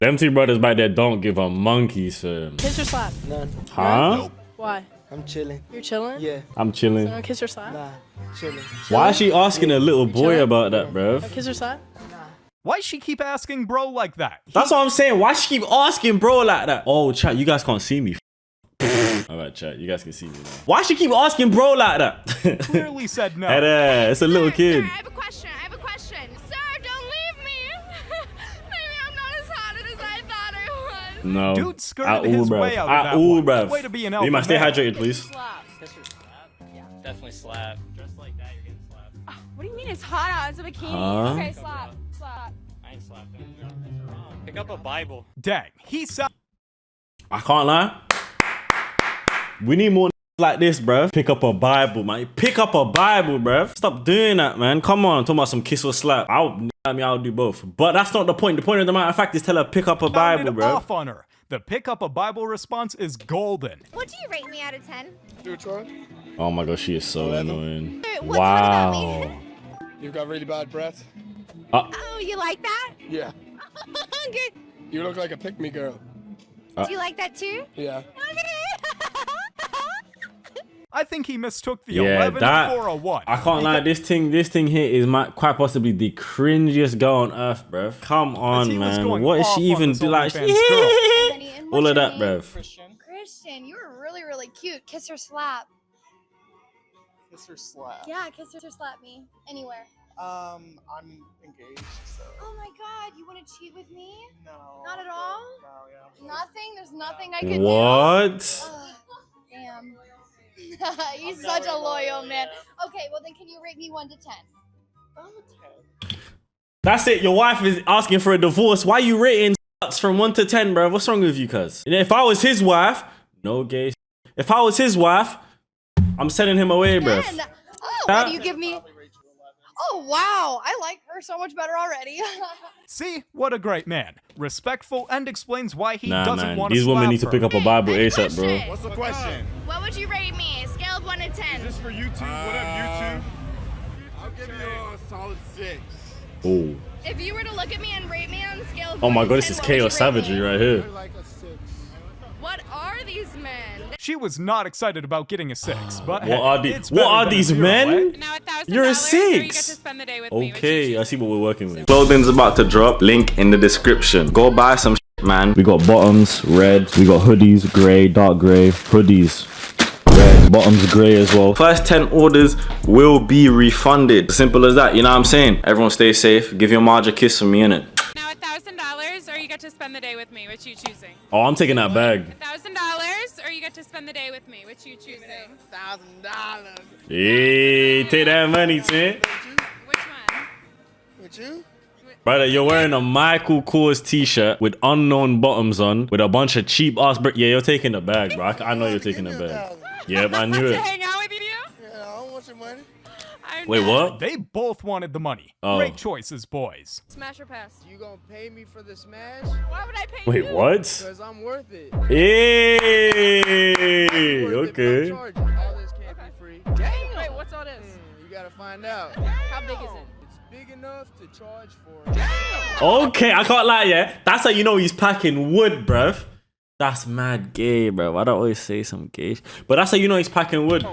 Them two brothers back there don't give a monkey's fam. Kiss or slap? None. Huh? Nope. Why? I'm chilling. You're chilling? Yeah. I'm chilling. So kiss or slap? Nah. Chilling. Why is she asking a little boy chilling? about that, bruv? Kiss or slap? Why she keep asking bro like that? That's what I'm saying. Why she keep asking bro like that? Oh, chat, you guys can't see me. Alright, chat, you guys can see me now. Why she keep asking bro like that? Clearly said no. Hey there, it's a little kid. Sir, I have a question. Sir, don't leave me. Maybe I'm not as hot as I thought I was. No. Dude skirted his way out of that one. Way to be an alpha You must stay male. hydrated, please. Slap. Kiss or slap? Yeah, definitely slap. Just like that, you're getting slapped. What do you mean it's hot out? It's a bikini. Huh? Okay, slap. I ain't slapped him. Pick up a Bible. Dang, he sounds I can't lie. We need more like this, bruv. Pick up a Bible, man. Pick up a Bible, bruv. Stop doing that, man. Come on, talking about some kiss or slap. I'll do both. But that's not the point. The point of the matter of fact is tell her pick up a Bible, bruv. off on her. The pick up a Bible response is golden. What do you rate me out of 10? You try? Oh my gosh, she is so annoying. What's wrong about me? Wow. You've got really bad breath. Oh, you like that? Yeah. Good. You look like a pick-me girl. Do you like that too? Yeah. I think he mistook the Yeah, 11 that for a 1. I can't lie. This thing here is quite possibly the cringiest girl on earth, bruv. Come on, man. What is she even do? Like, all of that, bruv. Christian, you were really, really cute. Kiss or slap? Kiss or slap? Yeah, kiss or slap me. Anywhere. I'm engaged, so. Oh my god, you want to cheat with me? No. Not at all? No, yeah. Nothing? There's nothing I could do? What? Ugh, damn. You're such a loyal man. Okay, well then can you rate me 1 to 10? I'm a 10. That's it. Your wife is asking for a divorce. Why you rating from 1 to 10, bruv? What's wrong with you, cuz? If I was his wife, no gay. If I was his wife, I'm sending him away, bruv. 10. Oh, what do you give me? Oh, wow. I like her so much better already. See? What a great man. Respectful and explains why he Nah, doesn't man. want to These women need to her. pick up a Bible ASAP, bro. Question. What's the question? What would you rate me? Scale of 1 to 10. Is this for YouTube? What up, YouTube? I'll give you a solid 6. Oh. If you were to look at me and rate me on the scale of Oh 1 my to god, this 10, is what would you chaos rate savagery me? right here. Like a 6. What are these men? She was not excited about getting a 6, but What are these men? Now $1,000. You're a Or you 6. get to spend the day with me. Okay, I see what we're working with. Clothing's about to drop. Link in the description. Go buy some shit, man. We got bottoms, red. We got hoodies, grey, dark grey. Hoodies, red. Bottoms, grey as well. First 10 orders will be refunded. Simple as that, you know what I'm saying? Everyone stay safe. Give your Marge a kiss from me, innit? Now $1,000, or you get to spend the day with me. Which you choosing? Oh, I'm taking that bag. $1,000, or you get to spend the day with me. Which you choosing? $1,000. Hey, take that money, man. Which one? With you? Brother, you're wearing a Michael Kors t-shirt with unknown bottoms on, with a bunch of cheap ass. Yeah, you're taking the bag, bro. I know you're taking the bag. Yep, I knew To it. hang out with you? Yeah, I don't want your money. I'm Wait, not. what? They both wanted the money. Oh. Great choices, boys. Smash or pass? You gonna pay me for the smash? Why would I pay Wait, you? what? Because I'm worth it. Hey, okay. All this can't be free. Wait, what's all this? You gotta find out. How big is it? It's big enough to charge for. Okay, I can't lie, yeah. That's how you know he's packing wood, bruv. That's mad gay, bro. I don't always say some gay, but that's how you know he's packing wood.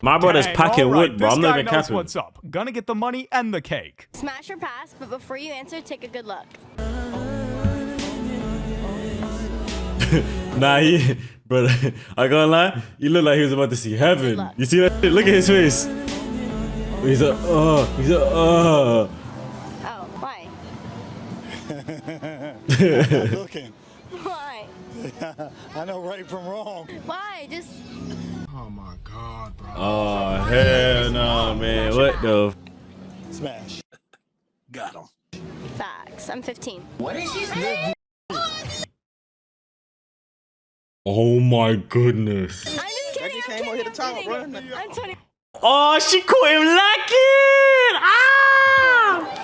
My brother's Dang, packing all right, wood, bro. this I'm guy not even knows capping. what's up. Gonna get the money and the cake. Smash or pass, but before you answer, take a good look. Nah, brother, I can't lie. You look like he was about to see heaven. luck. You see that? Shit? Look at his face. He's a, he's a, Oh, why? Looking. Why? I know right from wrong. Why? Just Oh my God, bro. Oh, hell no, man. What the? Smash. Got him. facts. I'm 15. Oh my goodness. I'm just kidding. I'm kidding. hit the top, bro. I'm 20. Oh, she caught him lacking. Ah!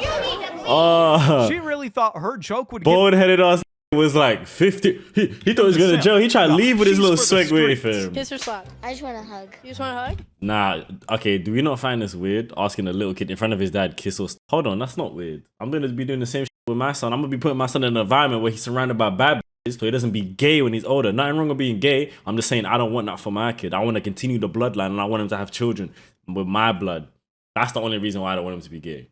Oh. She really thought her joke would Bald-headed ass was like 50. He thought he was gonna jail. He tried to leave with his little she's for the segue streets. fam. Kiss or slap? I just want a hug. You just want a hug? Nah, okay, do we not find this weird? Asking a little kid in front of his dad kiss or... Hold on, that's not weird. I'm gonna be doing the same with my son, I'm gonna be putting my son in an environment where he's surrounded by bad bitches so he doesn't be gay when he's older. Nothing wrong with being gay. I'm just saying I don't want that for my kid. I want to continue the bloodline and I want him to have children with my blood. That's the only reason why I don't want him to be gay.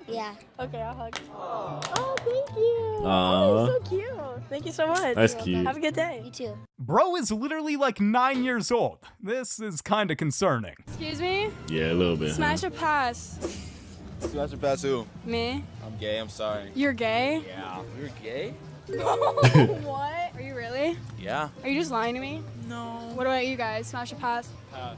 Yeah. Okay, I'll hug. Oh, thank you. Oh, so cute. Thank you so much. That's cute. Have a good day. You too. Bro is literally like 9 years old. This is kind of concerning. Excuse me? Yeah, a little bit. Smash or pass? Smash or pass who? Me? I'm gay, I'm sorry. You're gay? Yeah. You're gay? What? Are you really? Yeah. Are you just lying to me? No. What about you guys? Smash or pass? Pass.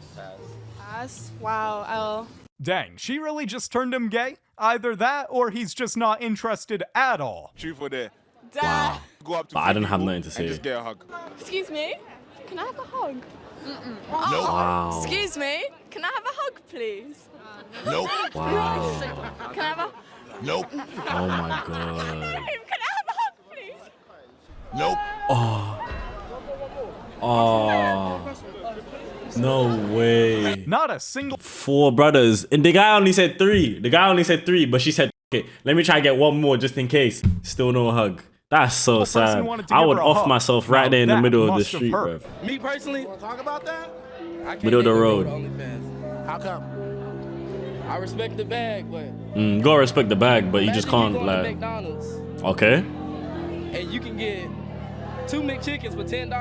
Pass? Wow, Dang, she really just turned him gay? Either that or he's just not interested at all. Truth or dare? Dad. Go up to But I didn't have people nothing to say. and just get a hug. Excuse me? Can I have a hug? Wow. Excuse me. Can I have a hug, please? Nope. Wow. Can I have a? Nope. Oh my god. Can I have a hug, please? Nope. Oh. No way. Not a single 4 brothers. And the guy only said 3. The guy only said 3, but she said, okay, let me try to get one more just in case. Still no hug. That's so person sad. wanted to I give would her a off hug. myself right Now there in the that middle of the must have street, hurt. bro. Me personally, talk about that? I can't Middle of the even road. go to OnlyFans. How come? I respect the bag, but Go respect the bag, but you just imagine can't you going to like. McDonald's Okay. and you can get 2 McChickens for $10.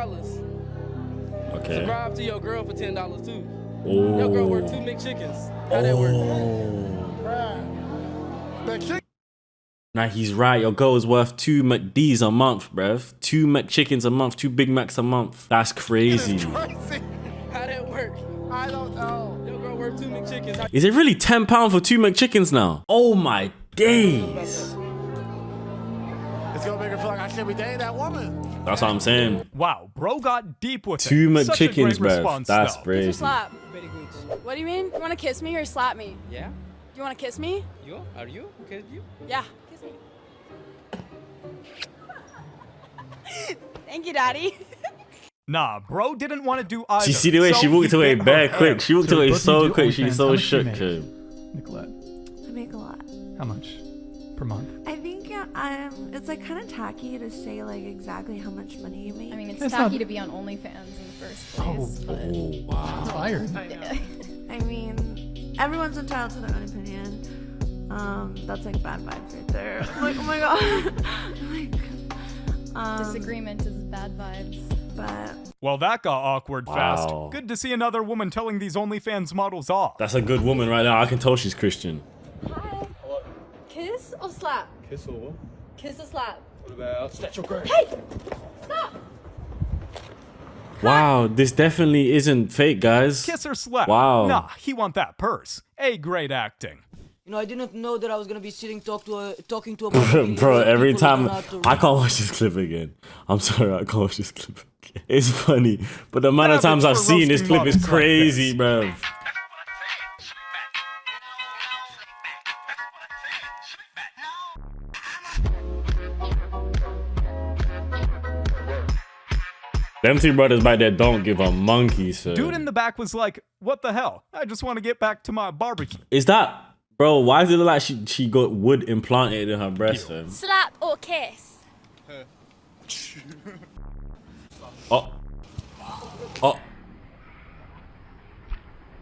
Okay. Subscribe to your girl for $10 too. Oh. Your girl worth 2 McChickens. How that work? McChicken. Nah, he's right. Your girl is worth 2 McD's a month, bruv. 2 McChickens a month, 2 Big Macs a month. That's crazy. How that work? I don't know. Your girl worth 2 McChickens. Is it really £10 for 2 McChickens now? Oh my days. It's gonna make her feel like I should be dating that woman. That's what I'm saying. Wow, bro got deep with it. 2 Such a great McChickens, bruv. response, That's though. crazy. Slap. What do you mean? You want to kiss me or slap me? Yeah? You want to kiss me? You? Are you? Okay, you? Yeah. Kiss me. Thank you, Daddy. Nah, bro didn't want to do either. She see the way so she walked he away bit bare her quick. hand. She walked away so quick. She's so shook. Nicolette, I make a lot. how much per month? I think it's like kind of tacky to say like exactly how much money you make. I mean, it's That's tacky not- to be on OnlyFans in the first place. Oh wow. Fired. I mean, everyone's entitled to their own opinion. That's like bad vibes right there. I'm like, oh my god. Disagreement is bad vibes. But Well, that got awkward Wow. fast. Good to see another woman telling these OnlyFans models off. That's a good woman right now. I can tell she's Christian. Hi. Kiss or slap? Kiss or what? Kiss or slap? What about snatch your girl? Hey! Stop! Wow, this definitely isn't fake, guys. Kiss or slap? Wow. Nah, he want that purse. Great acting. You know, I didn't know that I was gonna be talking to a Bro, every time I can't watch this clip again. I'm sorry, I can't watch this clip again. It's funny, but the amount of times I've seen this clip is crazy, bro. Them 2 brothers back there don't give a monkey, sir. Dude in the back was like, what the hell? I just want to get back to my barbecue. Is that, bro? Why does it look like she got wood implanted in her breast? Fam? Slap or kiss? Oh. Oh.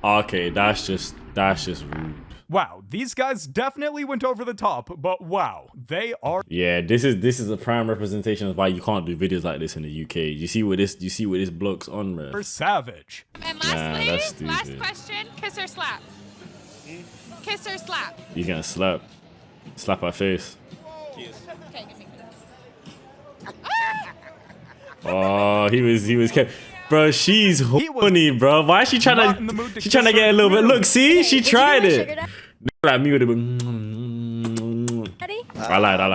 Okay, that's just rude. Wow, these guys definitely went over the top, but wow, they are. Yeah, this is a prime representation of why you can't do videos like this in the UK. You see what this bloke's on, bro. Savage. And Nah, lastly, that's stupid. last question, kiss or slap? Kiss or slap? You gonna slap her face. Okay, give me this. Oh, he was kept. Bro, she's horny, bro. Why is she trying to? She trying to get a little bit. Look, see, she tried it. Like me would have been. I lied. Why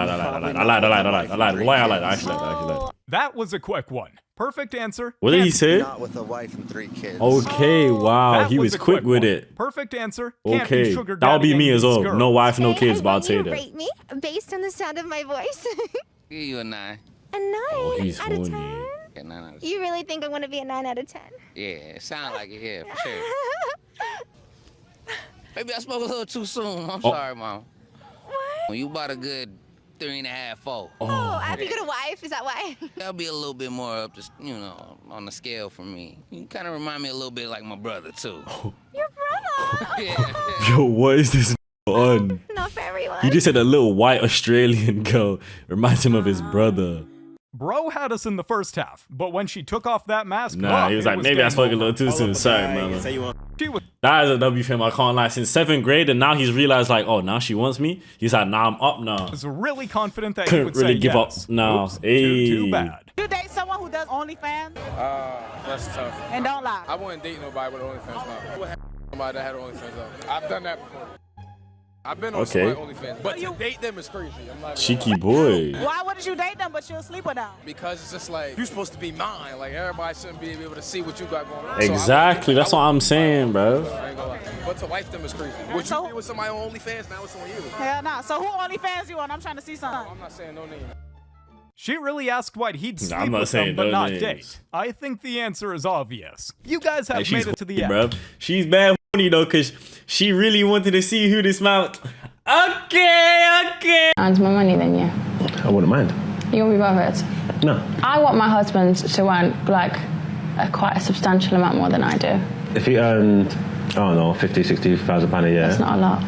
I lied? I actually lied. That was a quick one. Perfect answer. What did he say? Not with a wife and 3 kids. Okay, wow, That he was a quick with one. it. Perfect answer. Can't be Okay, sugar that would be daddying me as these well. girls. No wife, no kids, I but I'll want say you to that. rate me based on the sound of my voice. Give you a 9. A 9 he's out of horny. 10? Yeah, 9 out of 10. You really think I'm gonna be a 9 out of 10? Yeah, it sound like it, yeah, for sure. Maybe I spoke a little too soon. I'm sorry, Mom. What? When you bought a good 3.5, 4. Oh, have you got a wife? Is that why? That'll be a little bit more up to, you know, on the scale for me. You kind of remind me a little bit like my brother, too. Your brother? Yeah. Yo, what is this on? Not for everyone. You just said a little white Australian girl reminds him of his brother. Bro had us in the first half, but when she took off that mask, Nah, he was like, maybe I spoke a little too soon. Sorry, man. That is a W for him, I can't lie. Since 7th grade, and now he's realized, like, oh, now she wants me. He's like, nah, I'm up now. was really confident that he Couldn't would really say give yes. up. No. Oops, Hey. too bad. You date someone who does OnlyFans? That's tough. And don't lie. I wouldn't date nobody with OnlyFans now. I would have somebody that had OnlyFans up. I've done that before. I've been on somebody OnlyFans, but to date them is crazy. I'm not Cheeky boy. Why wouldn't you date them but you'll sleep with them? Because it's just like, you're supposed to be mine. Like, everybody shouldn't be able to see what you got going on. Exactly, that's what I'm saying, bro. I ain't gonna lie. But to wife them is crazy. Would you be with somebody on OnlyFans? Now it's on you. Hell nah. So who OnlyFans you on? I'm trying to see something. I'm not saying no name. She really asked why he'd sleep I'm not with saying them, but no not names. date. I think the answer is obvious. You guys have She's made it to the horny, end. bro. She's bad horny though, cause she really wanted to see who this man. Okay. Earns more money than you. I wouldn't mind. You won't be bothered. No. I want my husband to earn like quite a substantial amount more than I do. If he earned, I don't know, 50, 60,000 pounds a year. That's not a lot.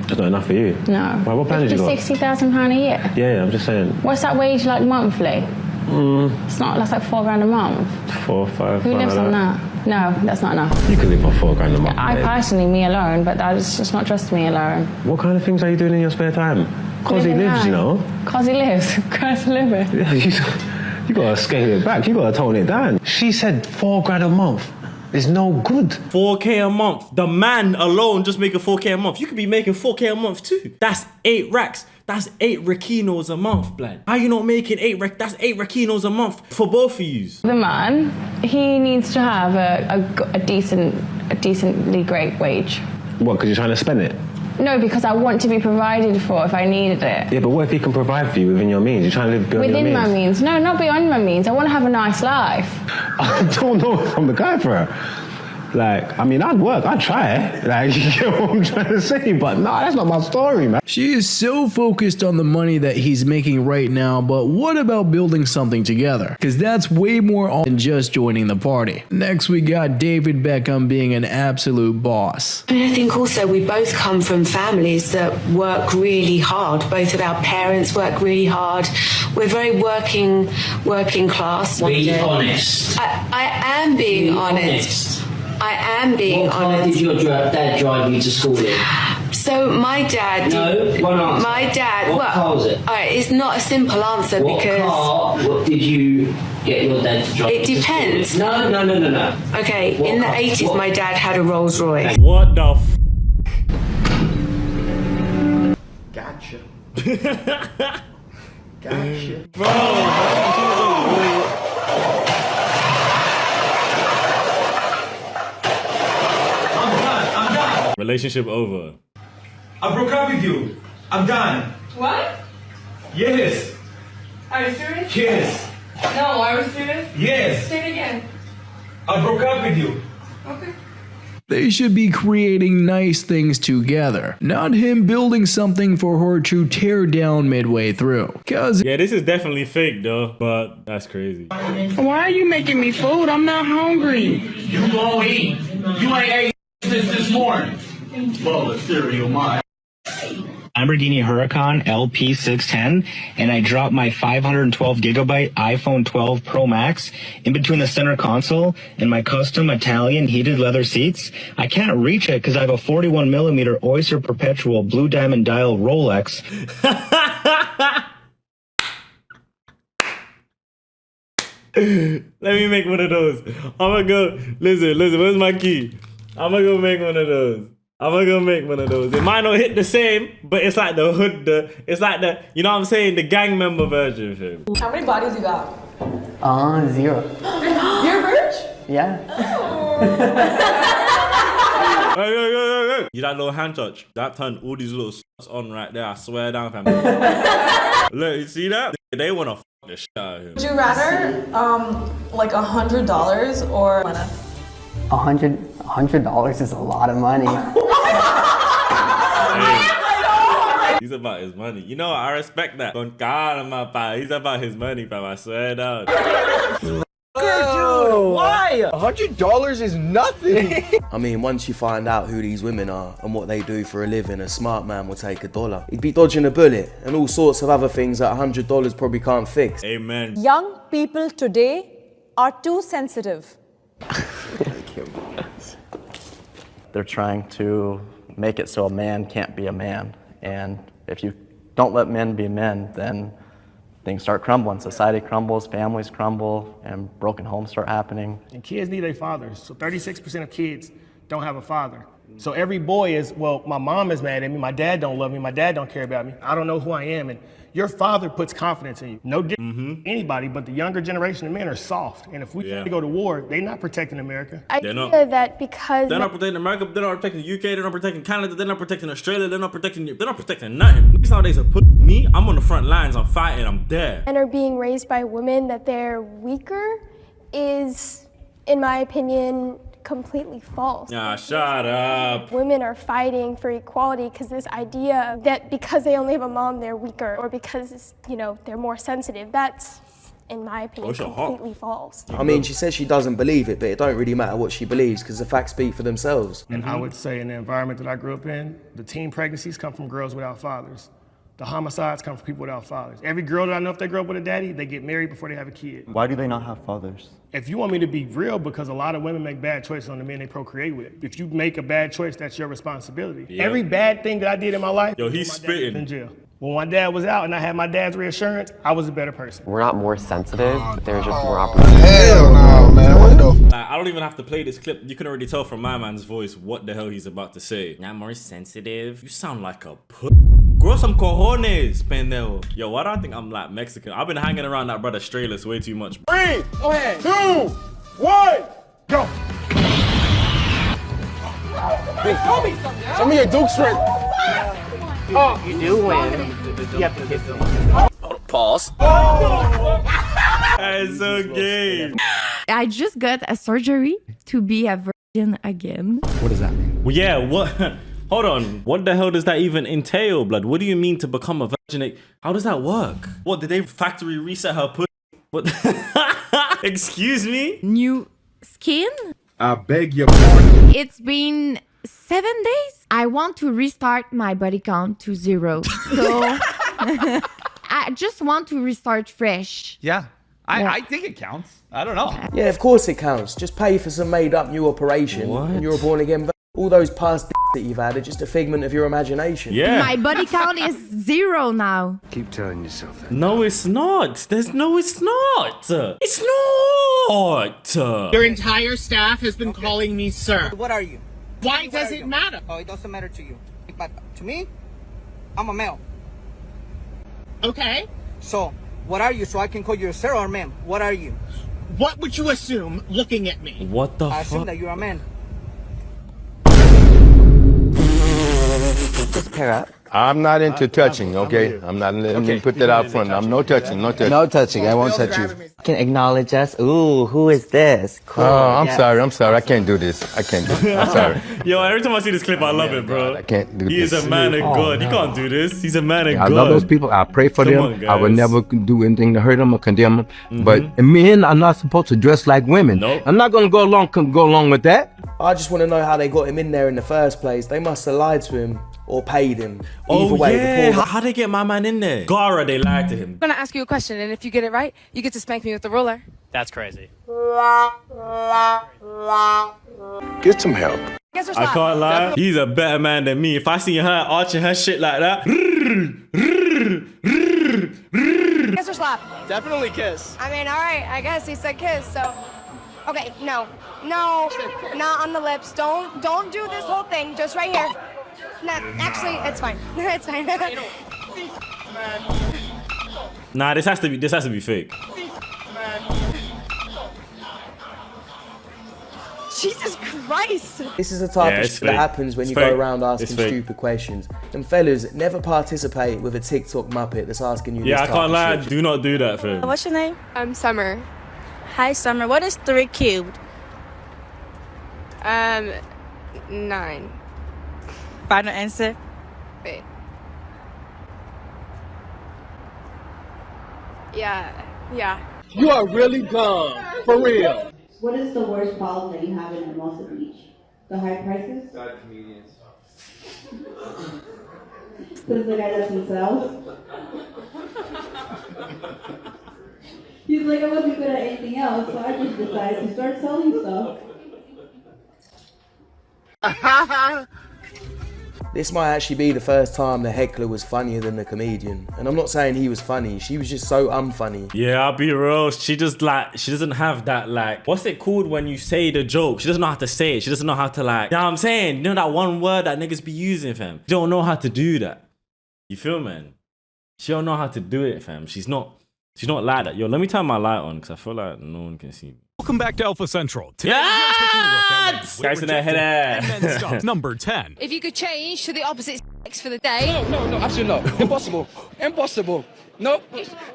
That's not enough for you. No. Well, what plan did you got? £60,000 a year. Yeah, I'm just saying. What's that wage like monthly? It's not. That's like £4 a month. 4, 5. Who lives on that? No, that's not enough. You could live on £4 a month. I mate. personally, me alone, but that is just not just me alone. What kind of things are you doing in your spare time? Cause he lives, you know. Cause he lives. Cause living. Yeah, you gotta scale it back. You gotta tone it down. She said £4 a month. It's no good. 4K a month. The man alone just making 4K a month. You could be making 4K a month too. That's 8 racks. That's 8 rakinos a month, blood. How you not making 8 That's 8 rakinos a month for both of you. The man, he needs to have a decently great wage. What, because you're trying to spend it? No, because I want to be provided for if I needed it. Yeah, but what if he can provide for you within your means? You're trying to live beyond Within your means. my means. No, not beyond my means. I want to have a nice life. I don't know if I'm the guy for her. Like, I mean, I'd work, I'd try. Like, you get what I'm trying to say, but no, that's not my story, man. She is so focused on the money that he's making right now, but what about building something together? Because that's way more than just joining the party. Next, we got David Beckham being an absolute boss. I mean, I think also we both come from families that work really hard. Both of our parents work really hard. We're very working class. Be honest. I am being honest. I am being honest. What car did your dad drive you to school in? So my dad... No, one answer. My dad... What car was it? Alright, it's not a simple answer because... What did you get your dad to drive? It depends. No. Okay, in the 80s my dad had a Rolls Royce. What the f? Gotcha. Gotcha. Relationship over. I broke up with you. I'm done. What? Yes. Are you serious? Yes. No, I was serious? Yes. Say it again. I broke up with you. Okay. They should be creating nice things together, not him building something for her to tear down midway through. Cause yeah, this is definitely fake though, but that's crazy. Why are you making me food? I'm not hungry. You go eat. You ain't ate this morning. Well, the cereal, my. Lamborghini Huracan LP610, and I dropped my 512 gigabyte iPhone 12 Pro Max in between the center console and my custom Italian heated leather seats. I can't reach it because I have a 41mm Oyster Perpetual Blue Diamond Dial Rolex. Let me make one of those. I'm gonna go, listen, where's my key? I'm gonna go make one of those. It might not hit the same, but it's like the hood, it's like the, you know what I'm saying, the gang member version of him. How many bodies you got? 0. You're rich? Yeah. Hey. You that little hand touch, that turned all these little s***s on right there, I swear down, fam. Look, you see that? They wanna f*** the shit out of him. Would you rather, like $100 or $100 is a lot of money. He's about his money. You know, I respect that. Con cara, my pa. He's about his money, fam. I swear down. Dude, why? $100 is nothing. I mean, once you find out who these women are and what they do for a living, a smart man will take $1. He'd be dodging a bullet and all sorts of other things that $100 probably can't fix. Amen. Young people today are too sensitive. They're trying to make it so a man can't be a man. And if you don't let men be men, then things start crumbling. Society crumbles, families crumble, and broken homes start happening. And kids need their fathers. So 36% of kids don't have a father. So every boy is, well, my mom is mad at me, my dad don't love me, my dad don't care about me, I don't know who I am. And your father puts confidence in you. No different anybody, but the younger generation of men are soft. And if we have to go to war, they're not protecting America. I think that because they're not protecting America, they're not protecting the UK, they're not protecting Canada, they're not protecting Australia, they're not protecting nothing. These nowadays are put me, I'm on the front lines, I'm fighting, I'm there. men are being raised by women that they're weaker is, in my opinion, completely false. Ah, shut up. Women are fighting for equality because this idea that because they only have a mom, they're weaker, or because, you know, they're more sensitive, that's, in my opinion, completely false. I mean, she says she doesn't believe it, but it don't really matter what she believes because the facts speak for themselves. And I would say in the environment that I grew up in, the teen pregnancies come from girls without fathers. The homicides come from people without fathers. Every girl that I know, if they grow up with a daddy, they get married before they have a kid. Why do they not have fathers? If you want me to be real, because a lot of women make bad choices on the men they procreate with. If you make a bad choice, that's your responsibility. Yeah. Every bad thing that I did in my life, yo, he's spitting. in jail. When my dad was out and I had my dad's reassurance, I was a better person. We're not more sensitive, but there's just more opportunity. Hell no, man. What the I don't even have to play this clip. You can already tell from my man's voice what the hell he's about to say. Not more sensitive. You sound like a put. Grow some cojones, pendejo. Yo, why do I think I'm like Mexican? I've been hanging around that brother Strayless way too much. 3, 2, 1, go. Show me your Duke strength. Oh, you do win. You have to kiss them. Pause. That is so gay. I just got a surgery to be a virgin again. What does that mean? Well, yeah, what? Hold on. What the hell does that even entail, blood? What do you mean to become a virgin? How does that work? What, did they factory reset her pussy? What? Excuse me? New skin? I beg your pardon. It's been 7 days. I want to restart my body count to 0. So I just want to restart fresh. Yeah, I think it counts. I don't know. Yeah, of course it counts. Just pay for some made-up new operation and you're a born-again. All those past that you've had are just a figment of your imagination. Yeah. My body count is 0 now. Keep telling yourself that. No, it's not. It's not. It's not. Your entire staff has been calling me sir. What are you? Why does it matter? Oh, it doesn't matter to you. But to me, I'm a male. Okay. So, what are you? So I can call you a sir or ma'am. What are you? What would you assume looking at me? What the I fuck? assume that you're a man. Just pair up. I'm not into touching, okay? I'm not. Let me put that out front. I'm no touching, no touching. No touching. I won't touch you. Can acknowledge us. Ooh, who is this? Cool. Oh, I'm sorry. I can't do this. I can't do this. I'm sorry. Yo, every time I see this clip, I love it, bro. I can't do this. He is a man of God. You can't do this. He's a man of I God. love those people. I pray for Come them. on, I would guys. never do anything to hurt them or condemn them. But men are not supposed to dress like women. Nope. I'm not gonna go along with that. I just want to know how they got him in there in the first place. They must have lied to him or paid him. Oh, Either way, yeah. the poor How'd they get my man in there? Gara, they lied to him. I'm gonna ask you a question, and if you get it right, you get to spank me with the ruler. That's crazy. Get some help. I can't lie. He's a better man than me. If I see her arching her shit like that. Kiss or slap? Definitely kiss. I mean, all right, I guess he said kiss, so. Okay, no, not on the lips. Don't do this whole thing. Just right here. Nah, actually, it's fine. It's fine. Nah, this has to be fake. Jesus Christ! This is the type of it's shit that fake. happens when It's you fake. go around asking It's fake. stupid questions. And fellas, never participate with a TikTok muppet that's asking you Yeah, this I type can't of lie. shit. Do not do that, fam. What's your name? I'm Summer. Hi, Summer. What is 3 cubed? 9. Final answer? Wait. Yeah. You are really dumb. For real. What is the worst problem that you have in Hermosa Beach? The high prices? Bad comedians. Because the guy doesn't sell? He's like, I wasn't good at anything else, so I just decided to start selling stuff. This might actually be the first time the heckler was funnier than the comedian. And I'm not saying he was funny, she was just so unfunny. Yeah, I'll be real. She just like, she doesn't have that like, what's it called when you say the joke? She doesn't know how to say it. She doesn't know how to like, you know what I'm saying? You know that one word that niggas be using, fam? She don't know how to do that. You feel, man? She don't know how to do it, fam. She's not like that. Yo, let me turn my light on because I feel like no one can see me. Welcome back to Alpha Central. Today Guys in the head. Number 10. If you could change to the opposite sex for the day. No, absolutely not. Impossible. Impossible. No,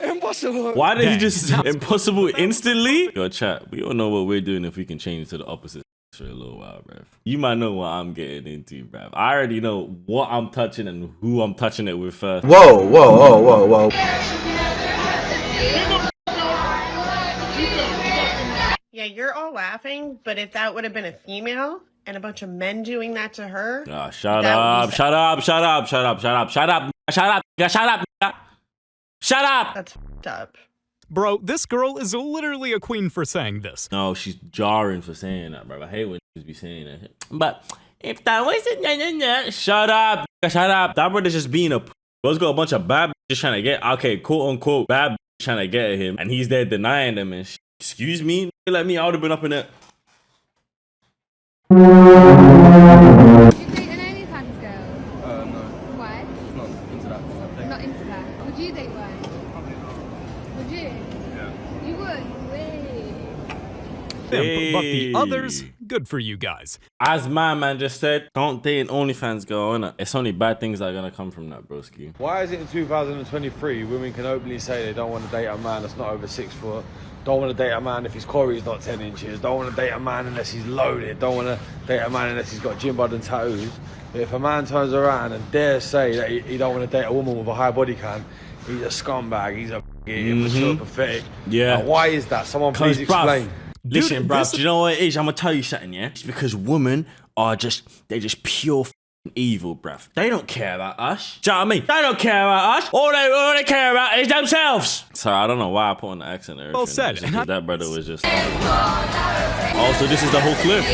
impossible. Why did he just impossible instantly? Yo, chat, we all know what we're doing if we can change to the opposite for a little while, bruv. You might know what I'm getting into, bruv. I already know what I'm touching and who I'm touching it with first. Whoa. Yeah, you're all laughing, but if that would have been a female and a bunch of men doing that to her. Shut up. That's f***ed up. Bro, this girl is literally a queen for saying this. No, she's jarring for saying that, bro. I hate when niggas be saying that. But if that wasn't shut up. That brother's just being a bro's got a bunch of bad just trying to get, okay, quote unquote, bad trying to get at him, and he's there denying them and shit. Excuse me? Let me, I would have been up in it. Would you date an OnlyFans girl? No. Why? It's not into that sort of thing. Not into that. Would you date one? Would you? Yeah. You would? But the others, good for you guys. As my man just said, don't date an OnlyFans girl, innit? It's only bad things that are gonna come from that, broski. Why is it in 2023 women can openly say they don't want to date a man that's not over 6 foot? Don't want to date a man if his Corey's not 10 inches. Don't want to date a man unless he's loaded. Don't want to date a man unless he's got gym bod and tattoos. But if a man turns around and dares say that he don't want to date a woman with a high body count, he's a scumbag. He's a immature, pathetic. Yeah. Why is that? Someone please explain. Listen, bruv, do you know what it is? I'm gonna tell you something, yeah? It's because women are they're just pure evil, bruv. They don't care about us. Do you know what I mean? They don't care about us. All they care about is themselves. Sorry, I don't know why I put on the accent there. Well said. That brother was just... Also, this is the whole clip.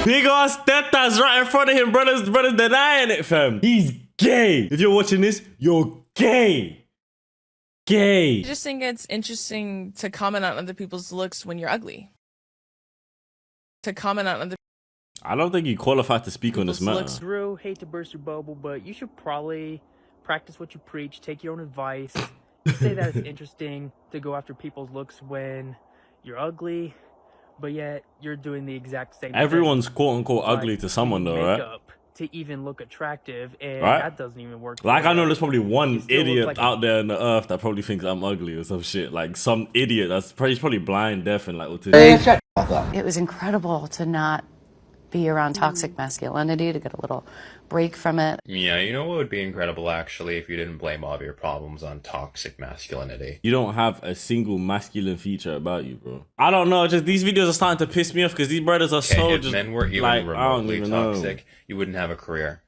Big ass tetas right in front of him, brothers denying it, fam. He's gay. If you're watching this, you're gay. Gay. I just think it's interesting to comment on other people's looks when you're ugly. I don't think you qualified to speak on this matter. Drew, hate to burst your bubble, but you should probably practice what you preach, take your own advice. Say that it's interesting to go after people's looks when you're ugly, but yet you're doing the exact same thing. Everyone's quote unquote ugly to someone though, right? To even look attractive, and right? that doesn't even work. Like I know there's probably one idiot out there on the earth that probably thinks I'm ugly or some shit. Like some idiot that's probably blind, deaf, and like autistic. It was incredible to not be around toxic masculinity, to get a little break from it. Yeah, you know what would be incredible actually if you didn't blame all of your problems on toxic masculinity. You don't have a single masculine feature about you, bro. I don't know, just these videos are starting to piss me off because these brothers are so if just men were even like, remotely toxic, know. You wouldn't have a career.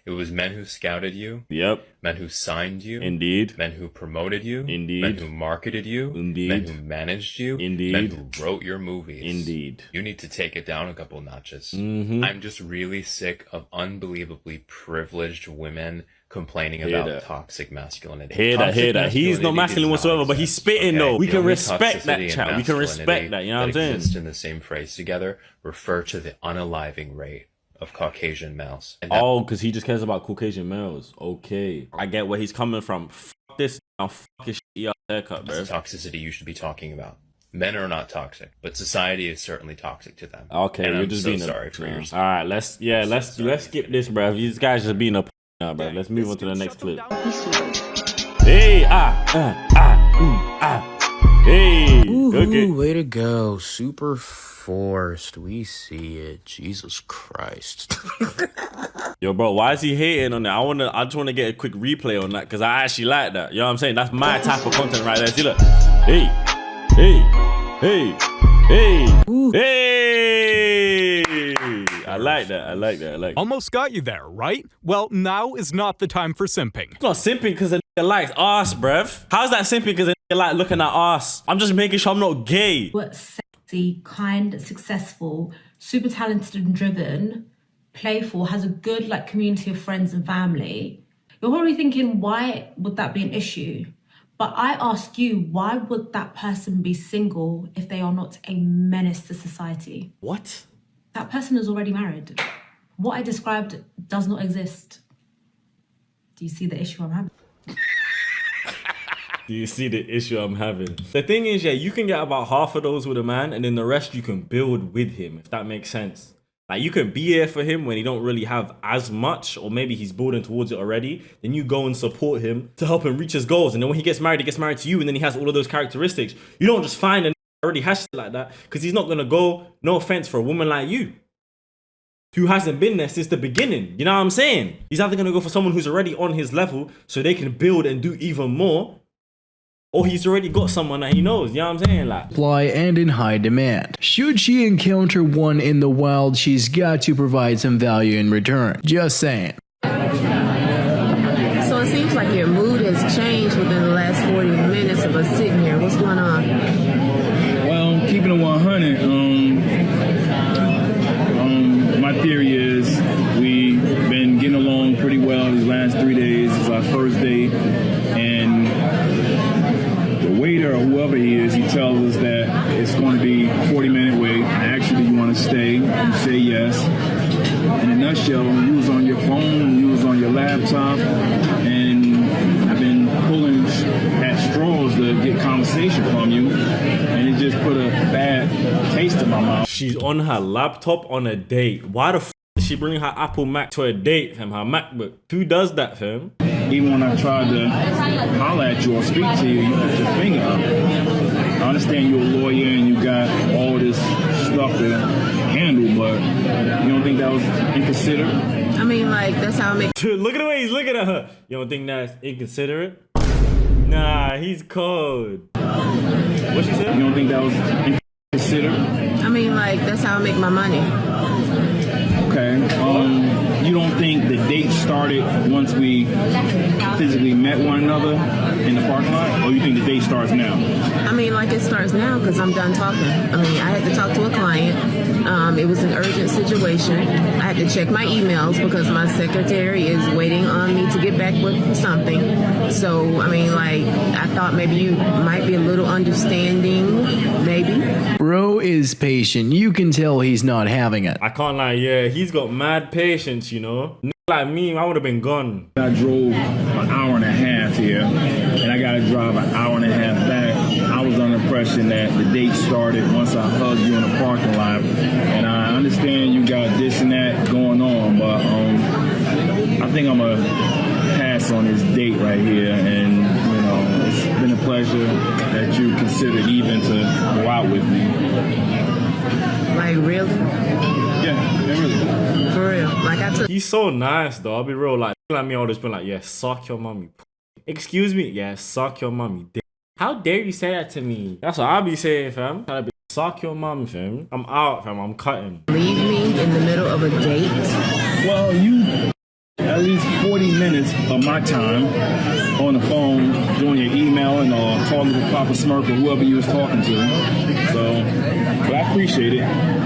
It was men who scouted you. Yep. Men who signed you. Indeed. Men who promoted you. Indeed. Men who marketed you. Indeed. Men who managed you. Indeed. Men who wrote your movies. Indeed. You need to take it down a couple notches. I'm just really sick of unbelievably privileged women complaining about toxic masculinity. Hear that. He's not masculine whatsoever, but he's spitting though. We can respect that, chat. We can respect that, you know what I'm saying? Exist in the same phrase together refer to the unaliving rate of Caucasian males. Oh, because he just cares about Caucasian males. Okay. I get where he's coming from. Fuck this. Now fuck his shit haircut, bro. That's the toxicity you should be talking about. Men are not toxic, but society is certainly toxic to them. Okay, and we're I'm just so being sorry for your all right, let's skip this, bro. These guys just being a now, bro. Let's move on to the next clip. Hey, hey, Okay. Way to go. Super forced. We see it. Jesus Christ. Yo, bro, why is he hating on that? I just wanna get a quick replay on that because I actually like that. You know what I'm saying? That's my type of content right there. See, look. Hey, hey, hey, hey, hey. I like that. I like that. I like that. Almost got you there, right? Well, now is not the time for simping. It's not simping because a nigga likes ass, bruv. How's that simping because a nigga like looking at ass? I'm just making sure I'm not gay. What sexy, kind, successful, super talented and driven, playful, has a good like community of friends and family. You're probably thinking, why would that be an issue? But I ask you, why would that person be single if they are not a menace to society? What? That person is already married. What I described does not exist. Do you see the issue I'm having? Do you see the issue I'm having? The thing is, yeah, you can get about half of those with a man and then the rest you can build with him, if that makes sense. Like, you can be here for him when he don't really have as much, or maybe he's building towards it already. Then you go and support him to help him reach his goals. And then when he gets married to you, and then he has all of those characteristics. You don't just find a already has shit like that, because he's not gonna go, no offense, for a woman like you who hasn't been there since the beginning. You know what I'm saying? He's either gonna go for someone who's already on his level so they can build and do even more, or he's already got someone that he knows. You know what I'm saying? Like, supply and in high demand. Should she encounter one in the wild, she's got to provide some value in return. Just saying. So it seems like your mood has changed within the last 40 minutes of us sitting here. What's going on? Well, keeping it 100, my theory is we've been getting along pretty well these last 3 days. It's our first date, and the waiter or whoever he is, he tells us that it's going to be a 40-minute wait. Actually, you want to stay? You say yes. In a nutshell, you was on your phone, you was on your laptop, and I've been pulling at straws to get conversation from you, and it just put a bad taste in my mouth. she's on her laptop on a date. Why the f did she bring her Apple Mac to a date, fam? Her MacBook. Who does that, fam? Even when I tried to holler at you or speak to you, you put your finger up. I understand you're a lawyer and you got all this stuff to handle, but you don't think that was inconsiderate? I mean, like, that's how I make... Dude, look at the way he's looking at her. You don't think that's inconsiderate? Nah, he's cold. What she said? You don't think that was inconsiderate? I mean, like, that's how I make my money. Okay. You don't think the date started once we physically met one another in the parking lot? Or you think the date starts now? I mean, like, it starts now because I'm done talking. I mean, I had to talk to a client. It was an urgent situation. I had to check my emails because my secretary is waiting on me to get back with something. So, I mean, like, I thought maybe you might be a little understanding, maybe. Bro is patient. You can tell he's not having it. I can't lie, yeah, he's got mad patience, you know? Like me, I would have been gone. I drove an hour and a half here, and I got to drive an hour and a half back. I was under the impression that the date started once I hugged you in the parking lot, and I understand you got this and that going on, but I think I'm going to pass on this date right here, and, you know, it's been a pleasure that you considered even to go out with me. Like, really? Yeah, really. For real. Like, I took... He's so nice, though. I'll be real. Like me, I'll just be like, yeah, suck your mommy. Excuse me? Yeah, suck your mommy. How dare you say that to me? That's what I'll be saying, fam. I'll be suck your mom, fam. I'm out, fam. I'm cutting. Leave me in the middle of a date? Well, you... at least 40 minutes of my time on the phone doing your emailing or talking to Papa Smurf or whoever you was talking to. So, but I appreciate it.